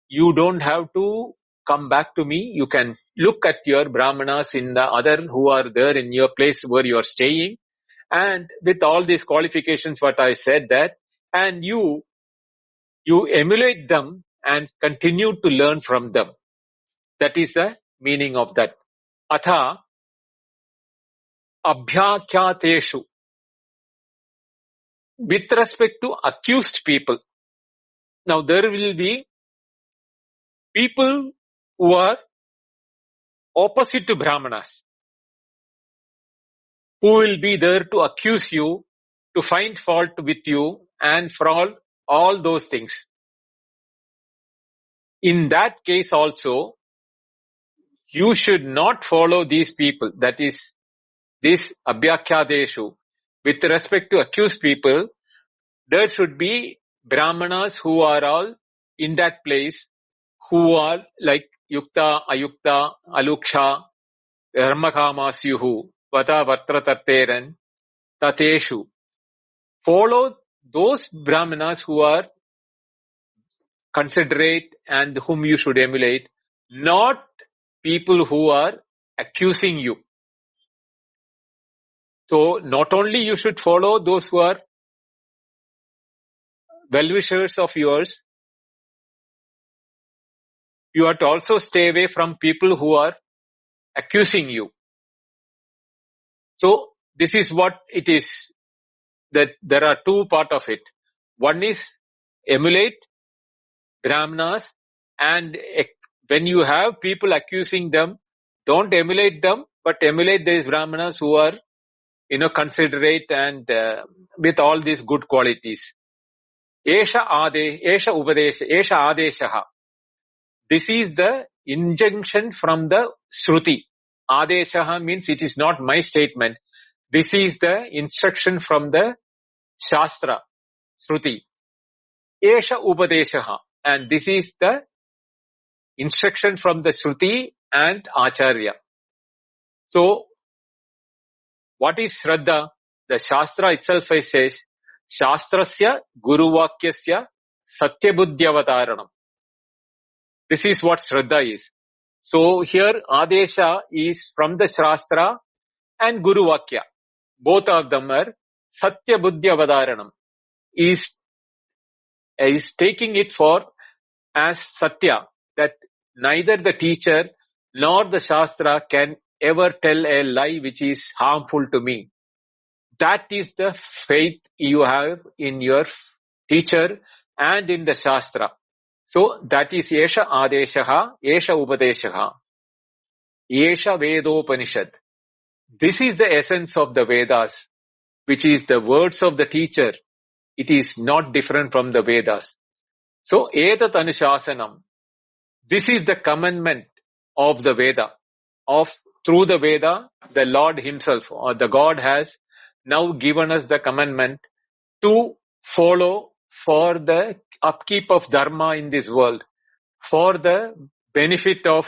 you don't have to come back to me. You can look at your Brahmanas in the other who are there in your place where you are staying. And with all these qualifications, what I said that, and you emulate them and continue to learn from them. That is the meaning of that. Atha abhyakyateshu. With respect to accused people. Now there will be people who are opposite to Brahmanas, who will be there to accuse you, to find fault with you, and for all those things. In that case also, you should not follow these people. That is, this abhyakyadeshu. With respect to accused people, there should be Brahmanas who are all in that place, who are like Yukta, Ayukta, Aluksha, Dharmakamasyuhu, Vata Vartra Tatteran, Tateshu. Follow those Brahmanas who are considerate and whom you should emulate. not people who are accusing you. So not only you should follow those who are well-wishers of yours, you have to also stay away from people who are accusing you. So this is what it is, that there are two parts of it. One is emulate Brahmanas, and when you have people accusing them, don't emulate them, but emulate these Brahmanas who are, considerate and with all these good qualities. Esha Adeshaha. This is the injunction from the Shruti. Adeshaha means it is not my statement. This is the instruction from the Shastra, Shruti. Esha Upadeshaha. And this is the instruction from the Shruti and Acharya. So, what is Shraddha? The Shastra itself says, Shastrasya Guruvakyasya Satyabuddhyavataranam. This is what Shraddha is. So here Adesha is from the Shastra and Guru Vakya. Both of them are Satya Buddhi Avadaranam. Is taking it for as Satya, that neither the teacher nor the Shastra can ever tell a lie which is harmful to me. That is the faith you have in your teacher and in the Shastra. So that is Esha Adeshaha, Esha Upadeshaha, Esha Vedopanishad. This is the essence of the Vedas, which is the words of the teacher. It is not different from the Vedas. So, Etat Anushasanam. This is the commandment of the Veda. Through the Veda, the Lord himself or the God has now given us the commandment to follow for the upkeep of Dharma in this world, for the benefit of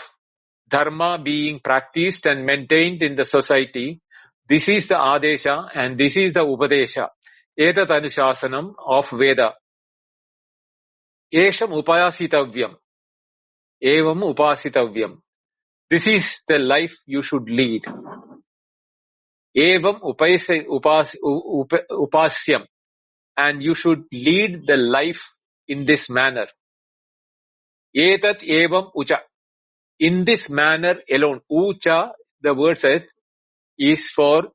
Dharma being practiced and maintained in the society. This is the Adesha and this is the Upadesha. Etat Anushasanam of Veda. Esham Upasitavyam. Evam Upasitavyam. This is the life you should lead. Evam Upasyam. And you should lead the life in this manner. Etat Evam Ucha. In this manner alone. Ucha, the word said, is for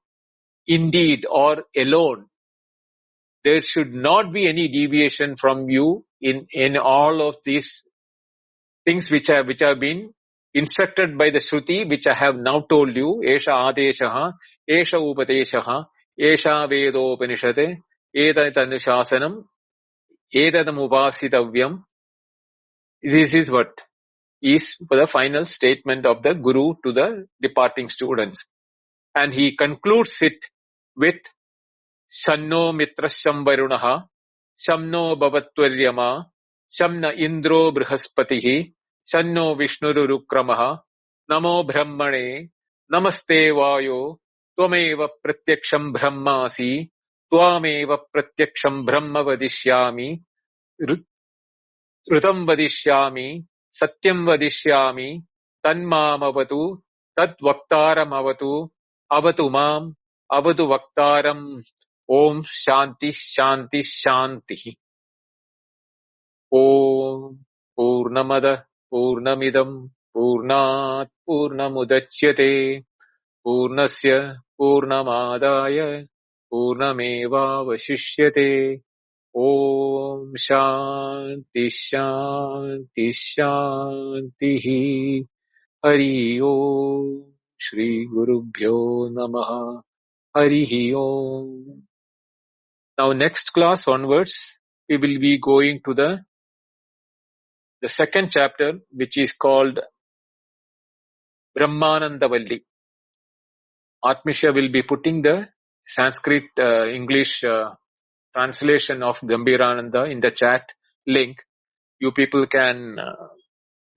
indeed or alone. There should not be any deviation from you in all of these things which have been instructed by the Shruti, which I have now told you. Esha Adeshaha, Esha Upadeshaha, Esha Vedopanishade, Etat Anushasanam, Etadam Upasitavyam. This is what is the final statement of the Guru to the departing students. And he concludes it with Shanno Mitrasham Varunaha, Shamno Bhavatvaryama, Shamna Indro Brihaspatihi, Shanno Vishnurukramaha, Namo Brahmane, Namaste Vayo, Tvameva Pratyaksham Brahmasi, Tvameva Pratyaksham Brahma Vadishyami, Rutam Vadishyami, Satyam Vadishyami, Tanmam Avatu, Tat Vaktaram Avatu, Avatu Mam, Avatu Vaktaram. Om Shanti Shanti Shanti. Om Purnamada Purnamidam Purnat Purnamudachyate Purnasya Purnamadaya Purnameva Vashishyate. Om Shanti Shanti Shanti. Hari Om. Shri Gurubhyo Namaha. Hari Om. Now next class onwards, we will be going to the second chapter, which is called Brahmananda Valli. Atmisha will be putting the Sanskrit English translation of Gambirananda in the chat link. You people can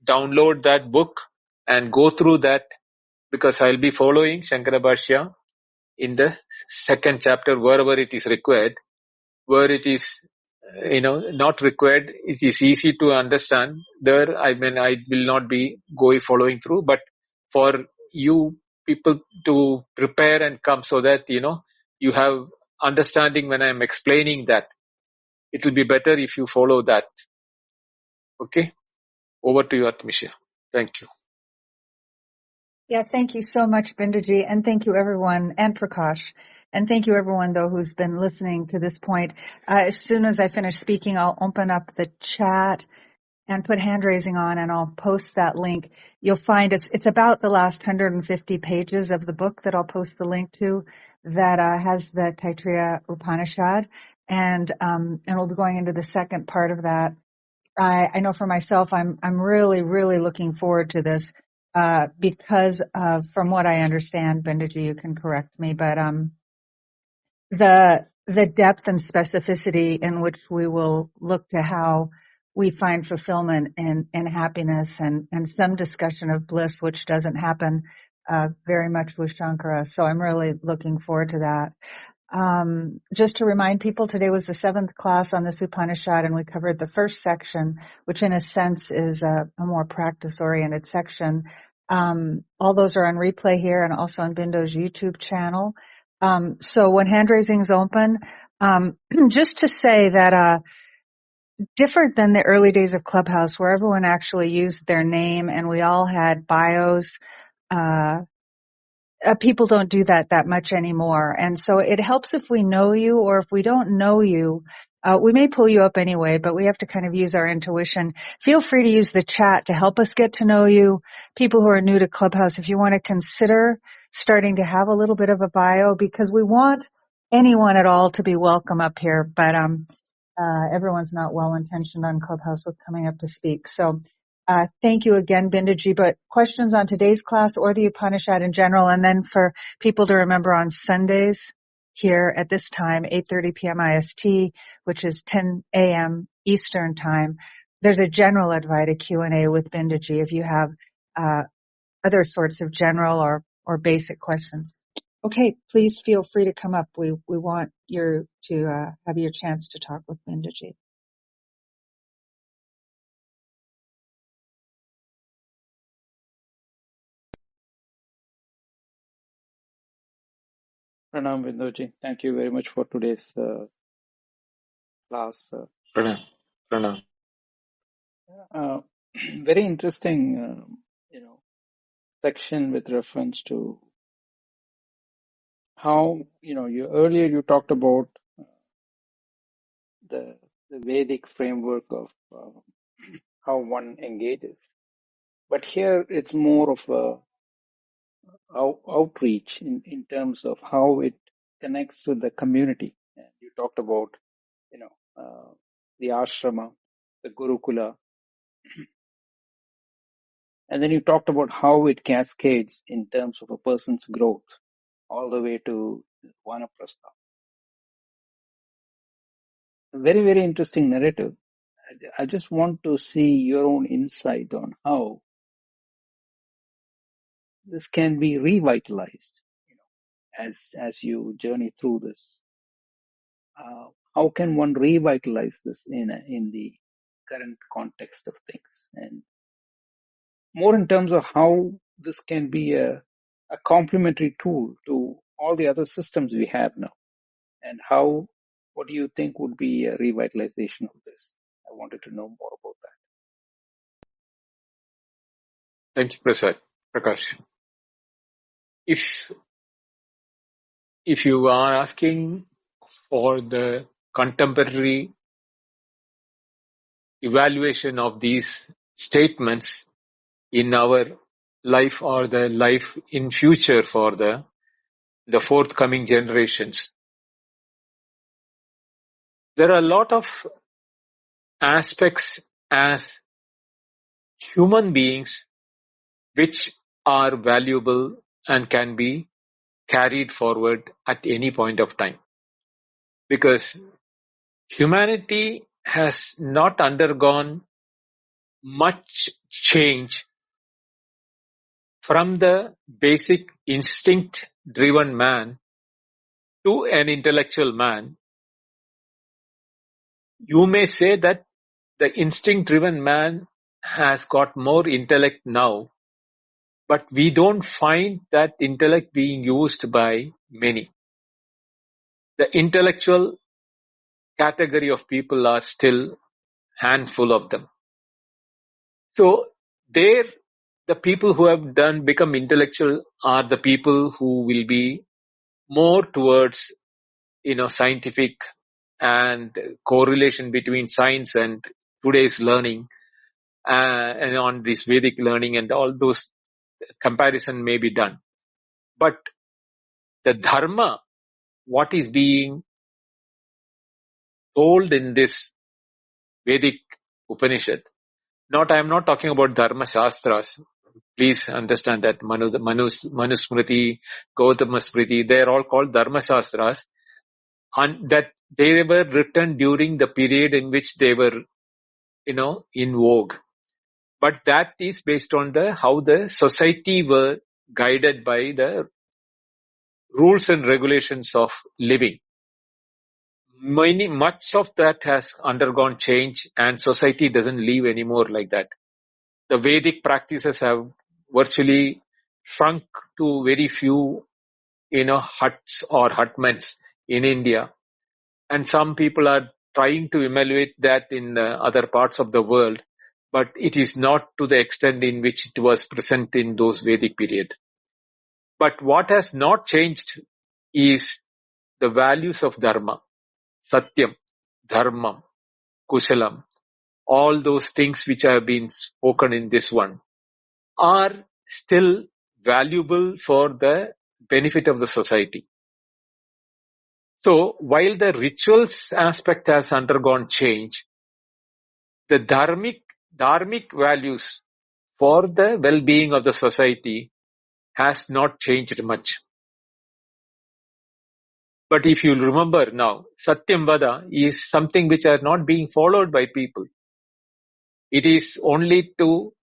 download that book and go through that, because I will be following Shankara Bhashya in the second chapter wherever it is required, where it is not required. It is easy to understand. There, I will not be following through, but for you people to prepare and come so that, you have understanding when I am explaining that. It will be better if you follow that. Okay? Over to you, Atmisha. Thank you. Yeah, thank you so much, Bindaji, and thank you everyone, and Prakash. And thank you everyone, though, who's been listening to this point. As soon as I finish speaking, I'll open up the chat and put hand raising on, and I'll post that link. You'll find it's about the last 150 pages of the book that I'll post the link to that has the Taitareeya Upanishad. And we'll be going into the second part of that. I know for myself, I'm really, really looking forward to this, because of, from what I understand, Bendaji, you can correct me, but, the depth and specificity in which we will look to how we find fulfillment and happiness, and some discussion of bliss, which doesn't happen, very much with Shankara. So I'm really looking forward to that. Just to remind people, today was the 7th class on this Upanishad, and we covered the first section, which in a sense is a more practice-oriented section. All those are on replay here and also on Bindo's YouTube channel. So when hand raising is open, just to say that, different than the early days of Clubhouse, where everyone actually used their name and we all had bios, people don't do that much anymore. And so it helps if we know you, or if we don't know you, we may pull you up anyway, but we have to kind of use our intuition. Feel free to use the chat to help us get to know you. People who are new to Clubhouse, if you want to consider starting to have a little bit of a bio, because we want anyone at all to be welcome up here. But, everyone's not well-intentioned on Clubhouse with coming up to speak. So, thank you again, Bindaji. But questions on today's class or the Upanishad in general, and then for people to remember on Sundays here at this time, 8:30 p.m. IST, which is 10 a.m. Eastern time, there's a general invited Q&A with Bindaji if you have other sorts of general or basic questions. Okay, please feel free to come up. We want you to have your chance to talk with Bindaji. Pranam Bindoji, thank you very much for today's class. Pranam. Very interesting, section with reference to how, earlier you talked about the Vedic framework of how one engages. But here it's more of a outreach in terms of how it connects with the community. And you talked about, the ashrama, the Gurukula, and then you talked about how it cascades in terms of a person's growth all the way to Vanaprastha. Very, very interesting narrative. I just want to see your own insight on how this can be revitalized, as you journey through this. How can one revitalize this in the current context of things, and more in terms of how this can be a complementary tool to all the other systems we have now, and what do you think would be a revitalization of this? I wanted to know more about that. Thank you, Prakash. If you are asking for the contemporary evaluation of these statements in our life, or the life in future for the forthcoming generations, there are a lot of aspects as human beings which are valuable and can be carried forward at any point of time, because humanity has not undergone much change from the basic instinct driven man to an intellectual man You may say that the instinct-driven man has got more intellect now, but we don't find that intellect being used by many. The intellectual category of people are still handful of them. So there, the people who have become intellectual are the people who will be more towards, scientific and correlation between science and today's learning, and on this Vedic learning, and all those comparison may be done. But the dharma, what is being told in this Vedic Upanishad, I am not talking about dharma shastras. Please understand that Manusmriti, Gautama Smriti, they are all called dharma shastras, and that they were written during the period in which they were, in vogue. But that is based on how the society were guided by the rules and regulations of living. Much of that has undergone change, and society doesn't live anymore like that. The Vedic practices have virtually shrunk to very few, huts or hutments in India. And some people are trying to emulate that in other parts of the world, but it is not to the extent in which it was present in those Vedic period. But what has not changed is the values of dharma, satyam, dharmam, kushalam, all those things which have been spoken in this one are still valuable for the benefit of the society. So while the rituals aspect has undergone change, the dharmic values for the well-being of the society has not changed much. But if you remember now, Satyam Vada is something which are not being followed by people. It is only to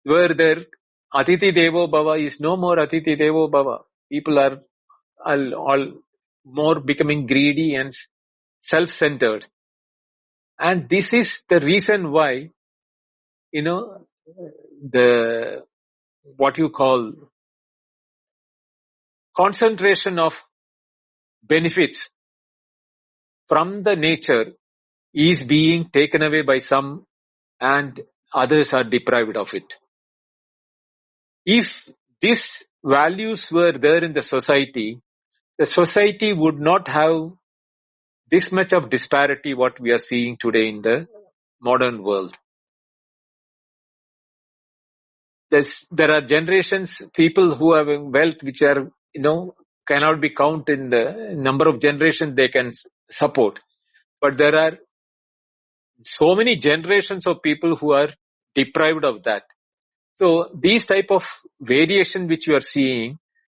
where there Atiti Devo Bhava is no more Atiti Devo Bhava. People are all more becoming greedy and self-centered. And this is the reason why, the what you call concentration of benefits from the nature is being taken away by some and others are deprived of it. If these values were there in the society would not have this much of disparity what we are seeing today in the modern world. There are generations, people who have wealth which are, cannot be counted in the number of generations they can support. But there are so many generations of people who are deprived of that. So these type of variation which you are seeing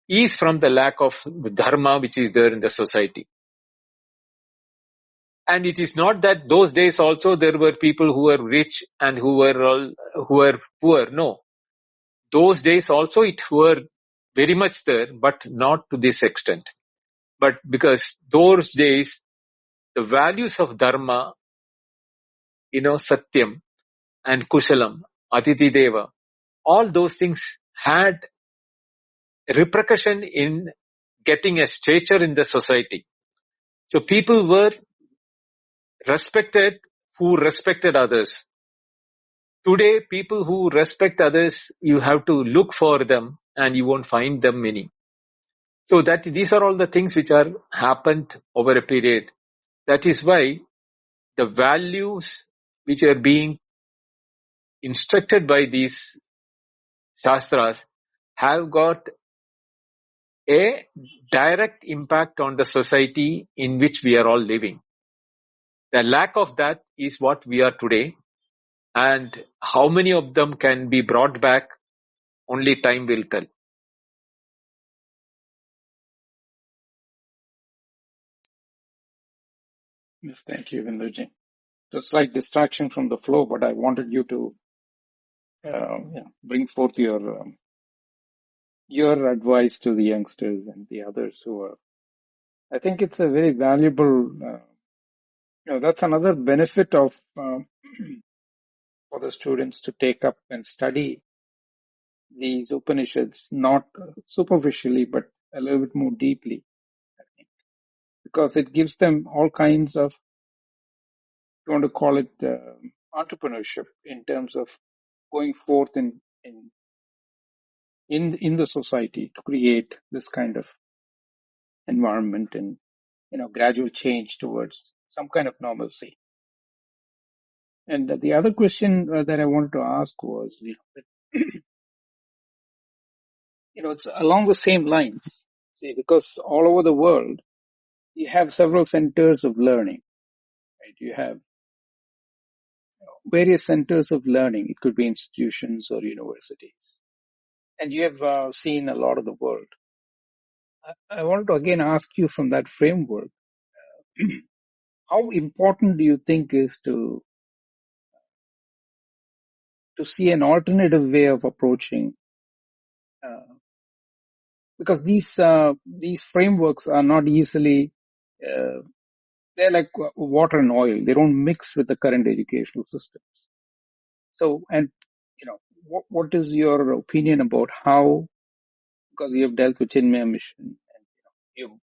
is from the lack of dharma which is there in the society. And it is not that those days also there were people who were rich and who were poor. No. Those days also it were very much there, but not to this extent. But because those days, the values of dharma, satyam and kushalam, atiti deva, all those things had repercussion in getting a stature in the society. So people were respected who respected others. Today, people who respect others, you have to look for them and you won't find them many. So that these are all the things which are happened over a period. That is why the values which are being instructed by these shastras have got a direct impact on the society in which we are all living. The lack of that is what we are today, and how many of them can be brought back, only time will tell. Yes, thank you, Vinduji. Just like distraction from the flow, but I wanted you to bring forth your advice to the youngsters and the others who are. I think it's a very valuable That's another benefit of for the students to take up and study these Upanishads, not superficially, but a little bit more deeply, I think, because it gives them all kinds of, you want to call it entrepreneurship in terms of going forth in the society to create this kind of environment and gradual change towards some kind of normalcy. And the other question that I wanted to ask was, it's along the same lines. See, because all over the world you have several centers of learning, right? You have various centers of learning. It could be institutions or universities, and you have seen a lot of the world. I wanted to again ask you from that framework, how important do you think is to see an alternative way of approaching, because these frameworks are not easily, they're like water and oil. They don't mix with the current educational systems. So, and what is your opinion about how, because you have dealt with Chinmaya mission and you've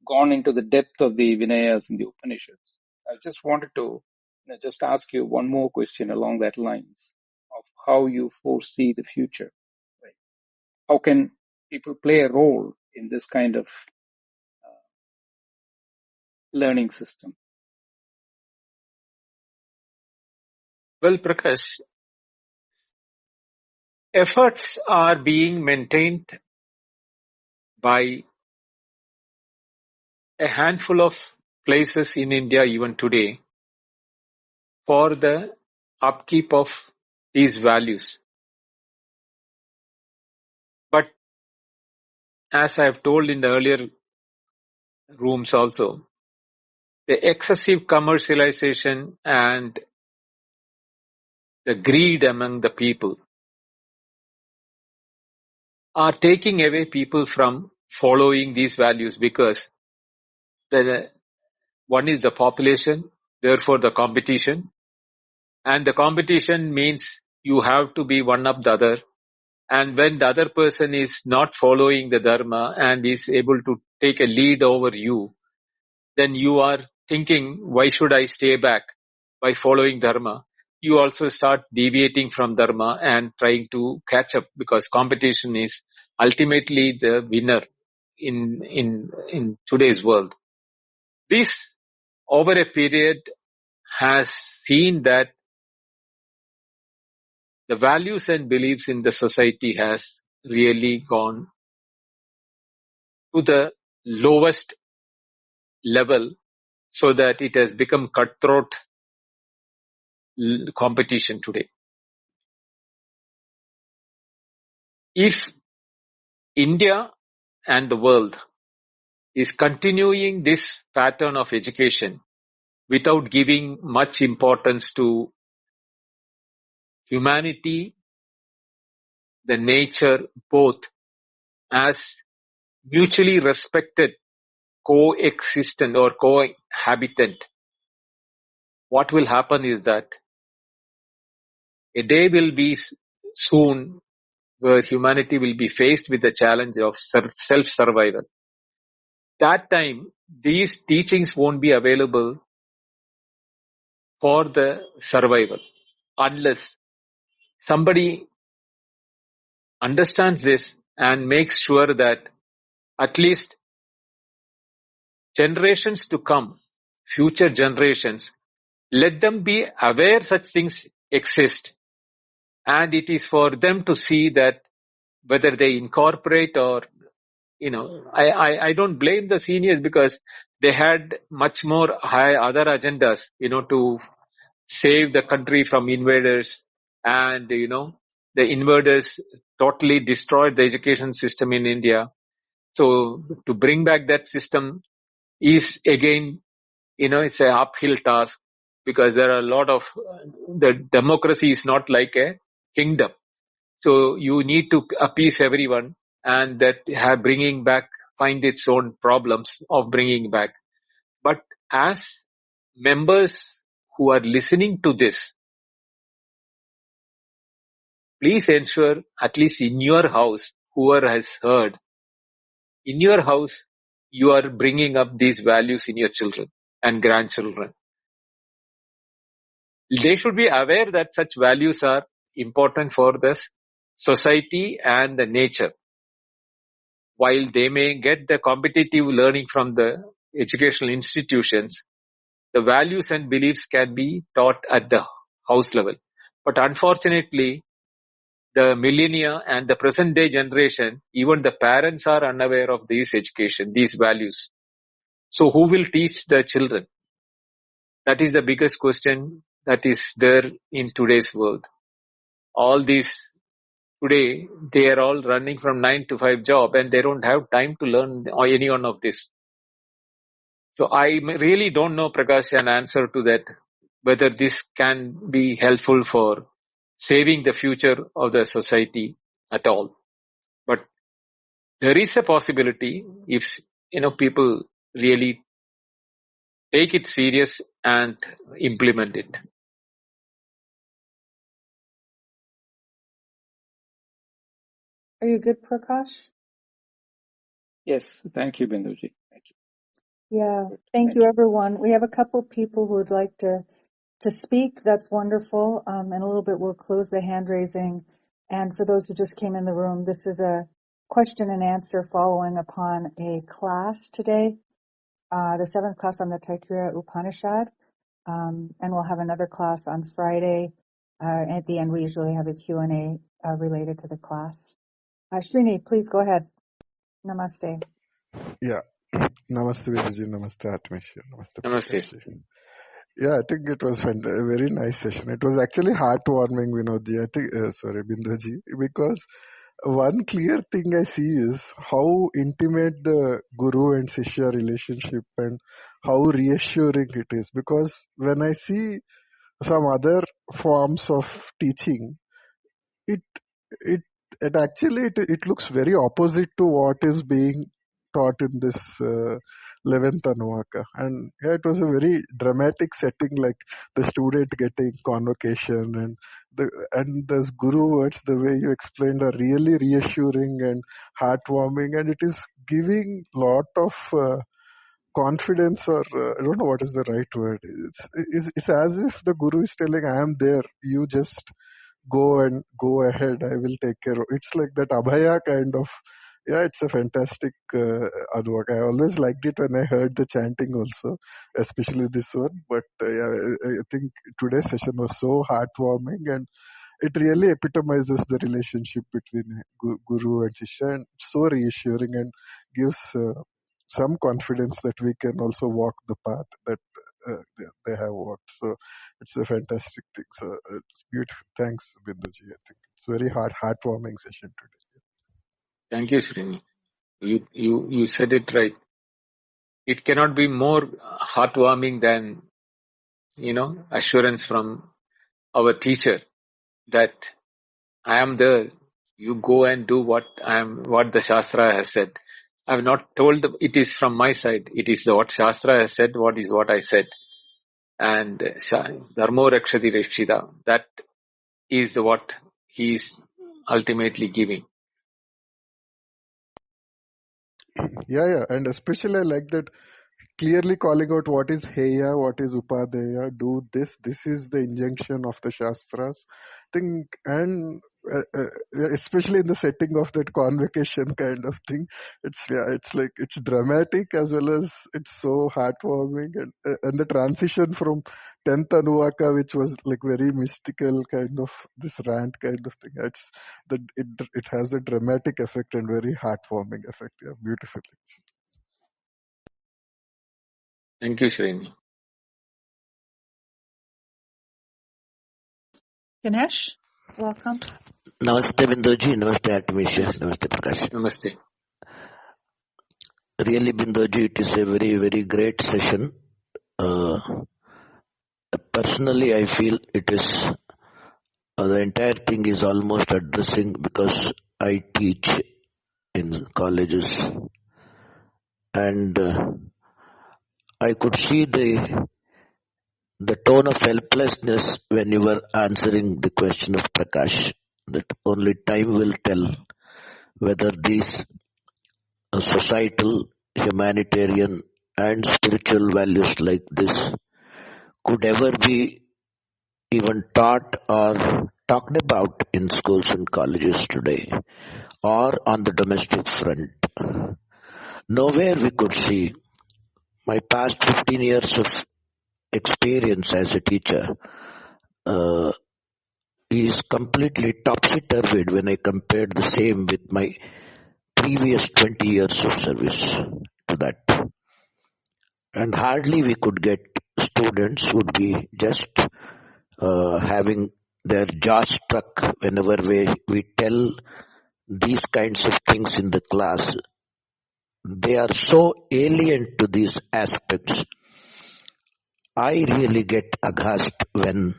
gone into the depth of the Vinayas and the Upanishads. I just wanted to just ask you one more question along that lines of how you foresee the future. Right? How can people play a role in this kind of learning system? Well, Prakash, efforts are being maintained by a handful of places in India even today for the upkeep of these values. But as I have told in the earlier rooms also, the excessive commercialization and the greed among the people are taking away people from following these values, because the one is the population, therefore the competition, and the competition means you have to be one up the other. And when the other person is not following the dharma and is able to take a lead over you, then you are thinking, why should I stay back by following dharma? You also start deviating from dharma and trying to catch up, because competition is ultimately the winner in today's world. This, over a period, has seen that the values and beliefs in the society has really gone to the lowest level, so that it has become cutthroat competition today. If India and the world is continuing this pattern of education without giving much importance to humanity, the nature, both as mutually respected coexistent or cohabitant, what will happen is that a day will be soon where humanity will be faced with the challenge of self-survival. That time, these teachings won't be available for the survival unless somebody understands this and makes sure that at least generations to come, future generations, let them be aware such things exist. And it is for them to see that whether they incorporate or, I don't blame the seniors, because they had much more high other agendas, to save the country from invaders. And, the invaders totally destroyed the education system in India. So to bring back that system is again, it's an uphill task, because there are a lot of, the democracy is not like a kingdom. So you need to appease everyone, and that bringing back find its own problems of bringing back. But as members who are listening to this, please ensure at least in your house, whoever has heard, in your house, you are bringing up these values in your children and grandchildren. They should be aware that such values are important for the society and the nature. While they may get the competitive learning from the educational institutions, the values and beliefs can be taught at the house level. But unfortunately, the millennia and the present day generation, even the parents are unaware of these education, these values. So who will teach the children? That is the biggest question that is there in today's world. All these today, they are all running from 9 to 5 job and they don't have time to learn any one of this. So I really don't know, Prakash, an answer to that, whether this can be helpful for saving the future of the society at all. But there is a possibility if people really take it serious and implement it. Are you good, Prakash? Yes, thank you, Binduji. Thank you. Yeah, Good. thank you, everyone. We have a couple people who would like to speak. That's wonderful. In a little bit, we'll close the hand raising. And for those who just came in the room, this is a question and answer following upon a class today, the 7th class on the Taitareeya Upanishad. And we'll have another class on Friday. At the end, we usually have a Q&A related to the class. Srini, please go ahead. Namaste. Yeah. Namaste, Vijay. Namaste, Atmesh. Namaste, Namaste. Prakash. Yeah, I think it was a very nice session. It was actually heartwarming, Vinodji. I think, Binduji, because one clear thing I see is how intimate the Guru and Sishya relationship and how reassuring it is. Because when I see some other forms of teaching, it it it actually it looks very opposite to what is being taught in this 11th Anuvaka. And yeah, it was a very dramatic setting, like the student getting convocation and those guru words, the way you explained, are really reassuring and heartwarming, and it is giving lot of confidence, or I don't know what is the right word. It's as if the guru is telling, I am there, you just go ahead, I will take care of. It's like that abhaya kind of. Yeah, it's a fantastic Anuvak. I always liked it when I heard the chanting also, especially this one. But yeah, I think today's session was so heartwarming, and it really epitomizes the relationship between Guru and Shishya, and it's so reassuring and gives some confidence that we can also walk the path that they have walked. So it's a fantastic thing. So it's beautiful. Thanks, Binduji. I think it's very heartwarming session today. Thank you, Srini. You said it right. It cannot be more heartwarming than, assurance from our teacher that I am there. You go and do what the Shastra has said. I have not told it is from my side. It is what Shastra has said. What I said. And Dharmo Rakshati Rakshita. That is what he is ultimately giving. Yeah, and especially I like that clearly calling out what is Heya, what is Upadeya, do this. This is the injunction of the Shastras. Think, and especially in the setting of that convocation kind of thing, it's like it's dramatic as well as it's so heartwarming, and the transition from 10th Anuvaka, which was like very mystical kind of this rant kind of thing. It has a dramatic effect and very heartwarming effect. Yeah, beautiful. Thank you, Srini. Ganesh, welcome. Namaste Bindoji, Namaste Atmesh, Namaste Prakash. Namaste. Really Bindoji, it is a very, very great session. Personally, I feel it is, the entire thing is almost addressing, because I teach in colleges, and I could see the the tone of helplessness when you were answering the question of Prakash, that only time will tell whether these societal, humanitarian and spiritual values like this could ever be even taught or talked about in schools and colleges today or on the domestic front. Nowhere we could see. My past 15 years of experience as a teacher uh, is completely topsy-turvy when I compared the same with my previous 20 years of service to that. And hardly we could get students would be just having their jaw struck whenever we tell these kinds of things in the class. They are so alien to these aspects. I really get aghast when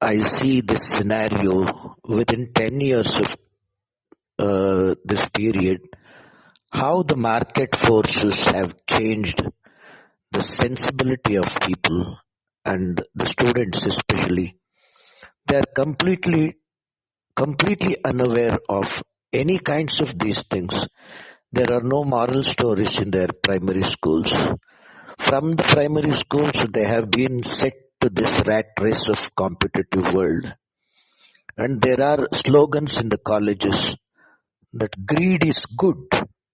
I see this scenario within 10 years of this period, how the market forces have changed the sensibility of people and the students especially. They are completely unaware of any kinds of these things. There are no moral stories in their primary schools. From the primary schools, they have been set to this rat race of competitive world. And there are slogans in the colleges that greed is good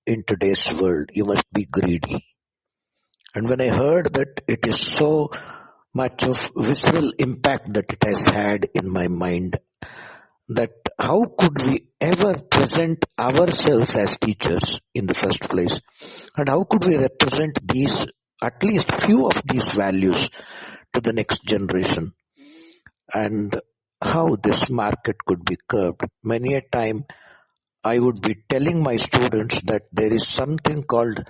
in today's world. You must be greedy. And when I heard that, it is so much of visceral impact that it has had in my mind, that how could we ever present ourselves as teachers in the first place, and how could we represent these, at least few of these values to the next generation, and how this market could be curbed. Many a time I would be telling my students that there is something called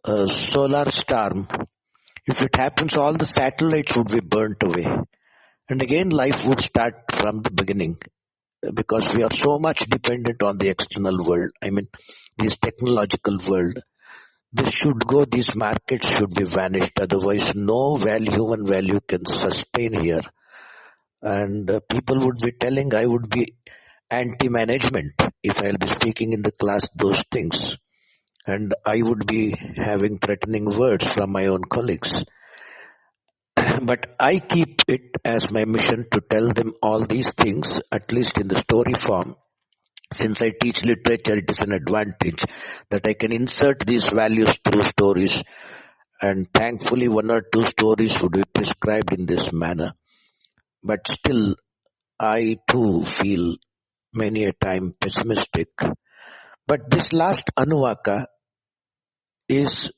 a solar storm. If it happens, all the satellites would be burnt away. And again, life would start from the beginning, because we are so much dependent on the external world. I mean, this technological world. This should go, these markets should be vanished. Otherwise, no human value can sustain here. And people would be telling I would be anti-management if I'll be speaking in the class those things. And I would be having threatening words from my own colleagues. But I keep it as my mission to tell them all these things, at least in the story form. Since I teach literature, it is an advantage that I can insert these values through stories. And thankfully, one or two stories would be prescribed in this manner. But still, I too feel many a time pessimistic. But this last Anuvaka is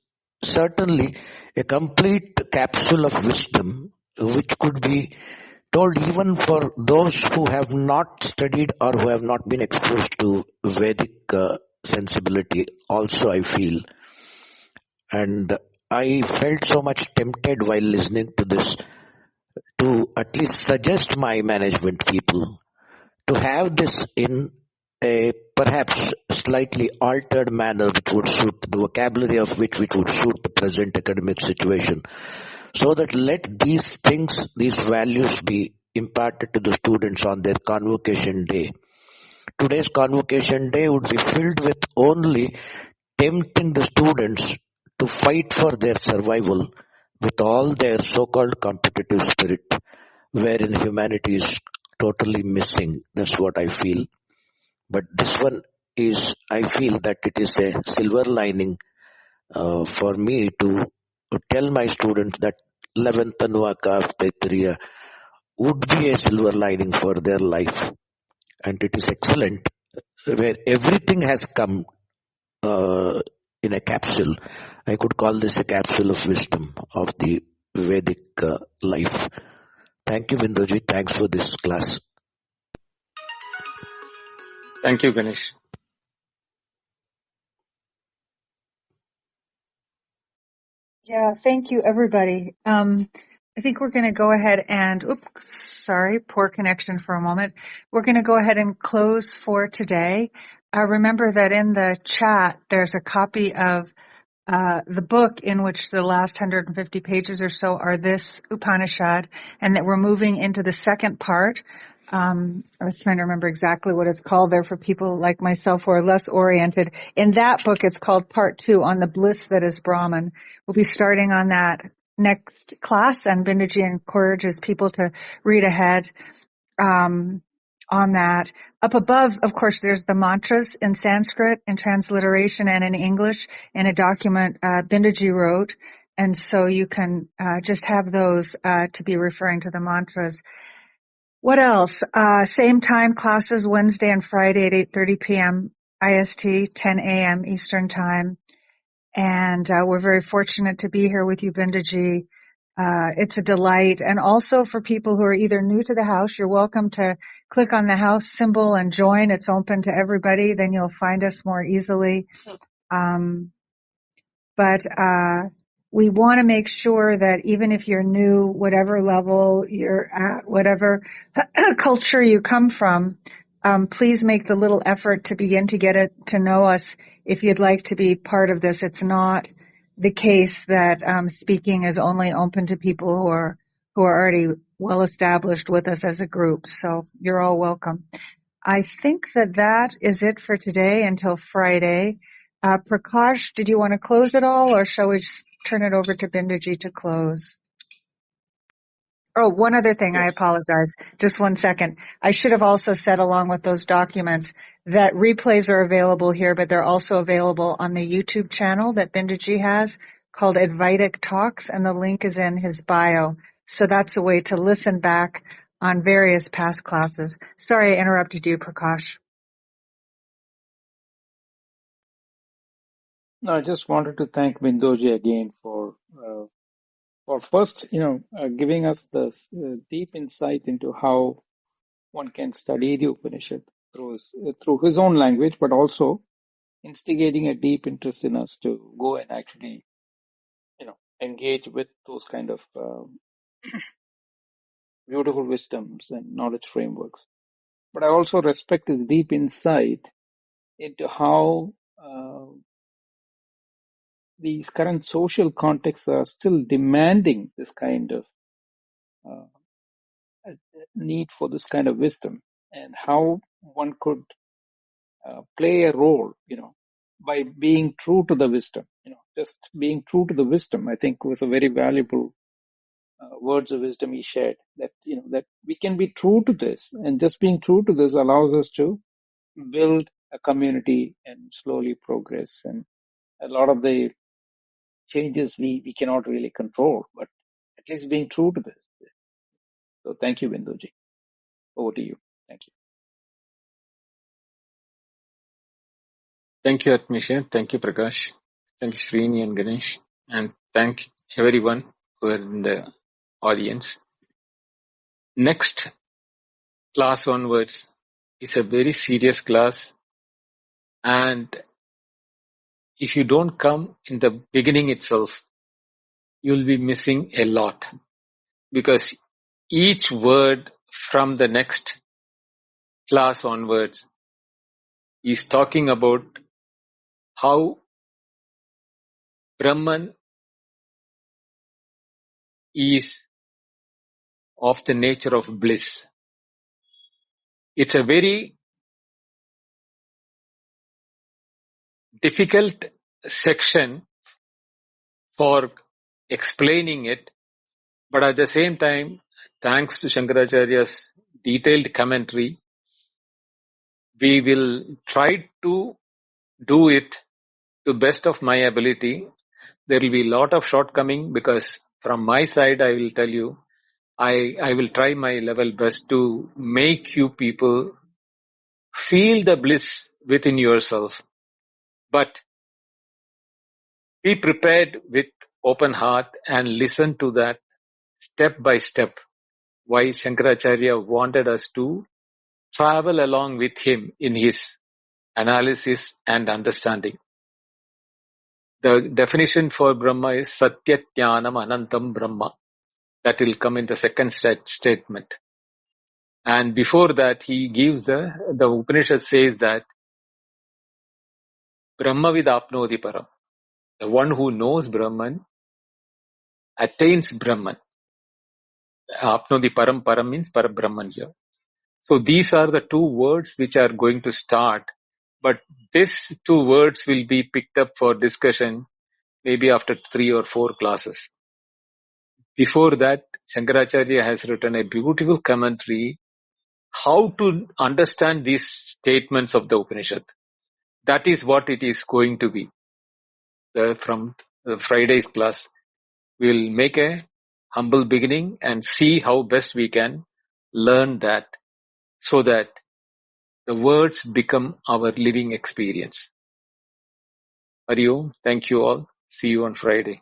certainly a complete capsule of wisdom, which could be told even for those who have not studied or who have not been exposed to Vedic sensibility also, I feel. And I felt so much tempted while listening to this to at least suggest my management people to have this in a perhaps slightly altered manner which would suit the vocabulary of which would suit the present academic situation, so that let these things, these values be imparted to the students on their convocation day. Today's convocation day would be filled with only tempting the students to fight for their survival with all their so-called competitive spirit, wherein humanity is totally missing. That's what I feel. But this one is, I feel that it is a silver lining for me to tell my students that 11th Anuvaka of Taitareeya would be a silver lining for their life. And it is excellent, where everything has come in a capsule. I could call this a capsule of wisdom of the Vedic life. Thank you, Vindoji. Thanks for this class. Thank you, Ganesh. Yeah, thank you, everybody. I think we're going to go ahead and, poor connection for a moment. We're going to go ahead and close for today. Remember that in the chat, there's a copy of the book in which the last 150 pages or so are this Upanishad, and that we're moving into the second part. I was trying to remember exactly what it's called there for people like myself who are less oriented. In that book, it's called Part 2, on the bliss that is Brahman. We'll be starting on that next class, and Binduji encourages people to read ahead on that. Up above, of course, there's the mantras in Sanskrit, in transliteration, and in English in a document Binduji wrote. And so you can just have those to be referring to the mantras. What else? Same time classes Wednesday and Friday at 8:30 p.m. IST, 10 a.m. Eastern Time. And we're very fortunate to be here with you, Binduji. It's a delight. And also for people who are either new to the house, you're welcome to click on the house symbol and join. It's open to everybody. Then you'll find us more easily. But we want to make sure that even if you're new, whatever level you're at, whatever culture you come from, please make the little effort to begin to get to know us if you'd like to be part of this. It's not the case that speaking is only open to people who are already well established with us as a group. So you're all welcome. I think that is it for today until Friday. Prakash, did you want to close it all, or shall we just turn it over to Binduji to close? Oh, one other thing. I Yes. apologize. Just 1 second. I should have also said, along with those documents, that replays are available here, but they're also available on the YouTube channel that Binduji has called Advaitic Talks, and the link is in his bio. So that's a way to listen back on various past classes. Sorry I interrupted you, Prakash. No, I just wanted to thank Bindoji again for first, giving us this deep insight into how one can study the Upanishad through his own language, but also instigating a deep interest in us to go and actually, engage with those kind of beautiful wisdoms and knowledge frameworks. But I also respect his deep insight into how these current social contexts are still demanding this kind of need for this kind of wisdom, and how one could play a role, by being true to the wisdom. Just being true to the wisdom, I think, was a very valuable words of wisdom he shared. That that we can be true to this, and just being true to this allows us to build a community and slowly progress. And a lot of the changes we cannot really control, but at least being true to this. So thank you, Binduji. Over to you. Thank you. Thank you, Atmisha. Thank you, Prakash. Thank you, Srini and Ganesh. And thank everyone who are in the audience. Next class onwards is a very serious class. And if you don't come in the beginning itself, you'll be missing a lot. Because each word from the next class onwards is talking about how Brahman is of the nature of bliss. It's a very difficult section for explaining it, but at the same time, thanks to Shankaracharya's detailed commentary, we will try to do it to best of my ability. There will be a lot of shortcoming because from my side, I will tell you, I will try my level best to make you people feel the bliss within yourself. But be prepared with open heart and listen to that step by step. Why Shankaracharya wanted us to travel along with him in his analysis and understanding. The definition for Brahma is Satyatyanam Anantam Brahma. That will come in the second statement. And before that, he gives the Upanishad says that Brahma vid apnoti param. The one who knows Brahman attains Brahman. Apnodi param, param means Parabrahman here. So these are the two words which are going to start. But these two words will be picked up for discussion maybe after 3 or 4 classes. Before that, Shankaracharya has written a beautiful commentary how to understand these statements of the Upanishad. That is what it is going to be. From Friday's class, we'll make a humble beginning and see how best we can learn that so that the words become our living experience. Hari Om. Thank you all. See you on Friday.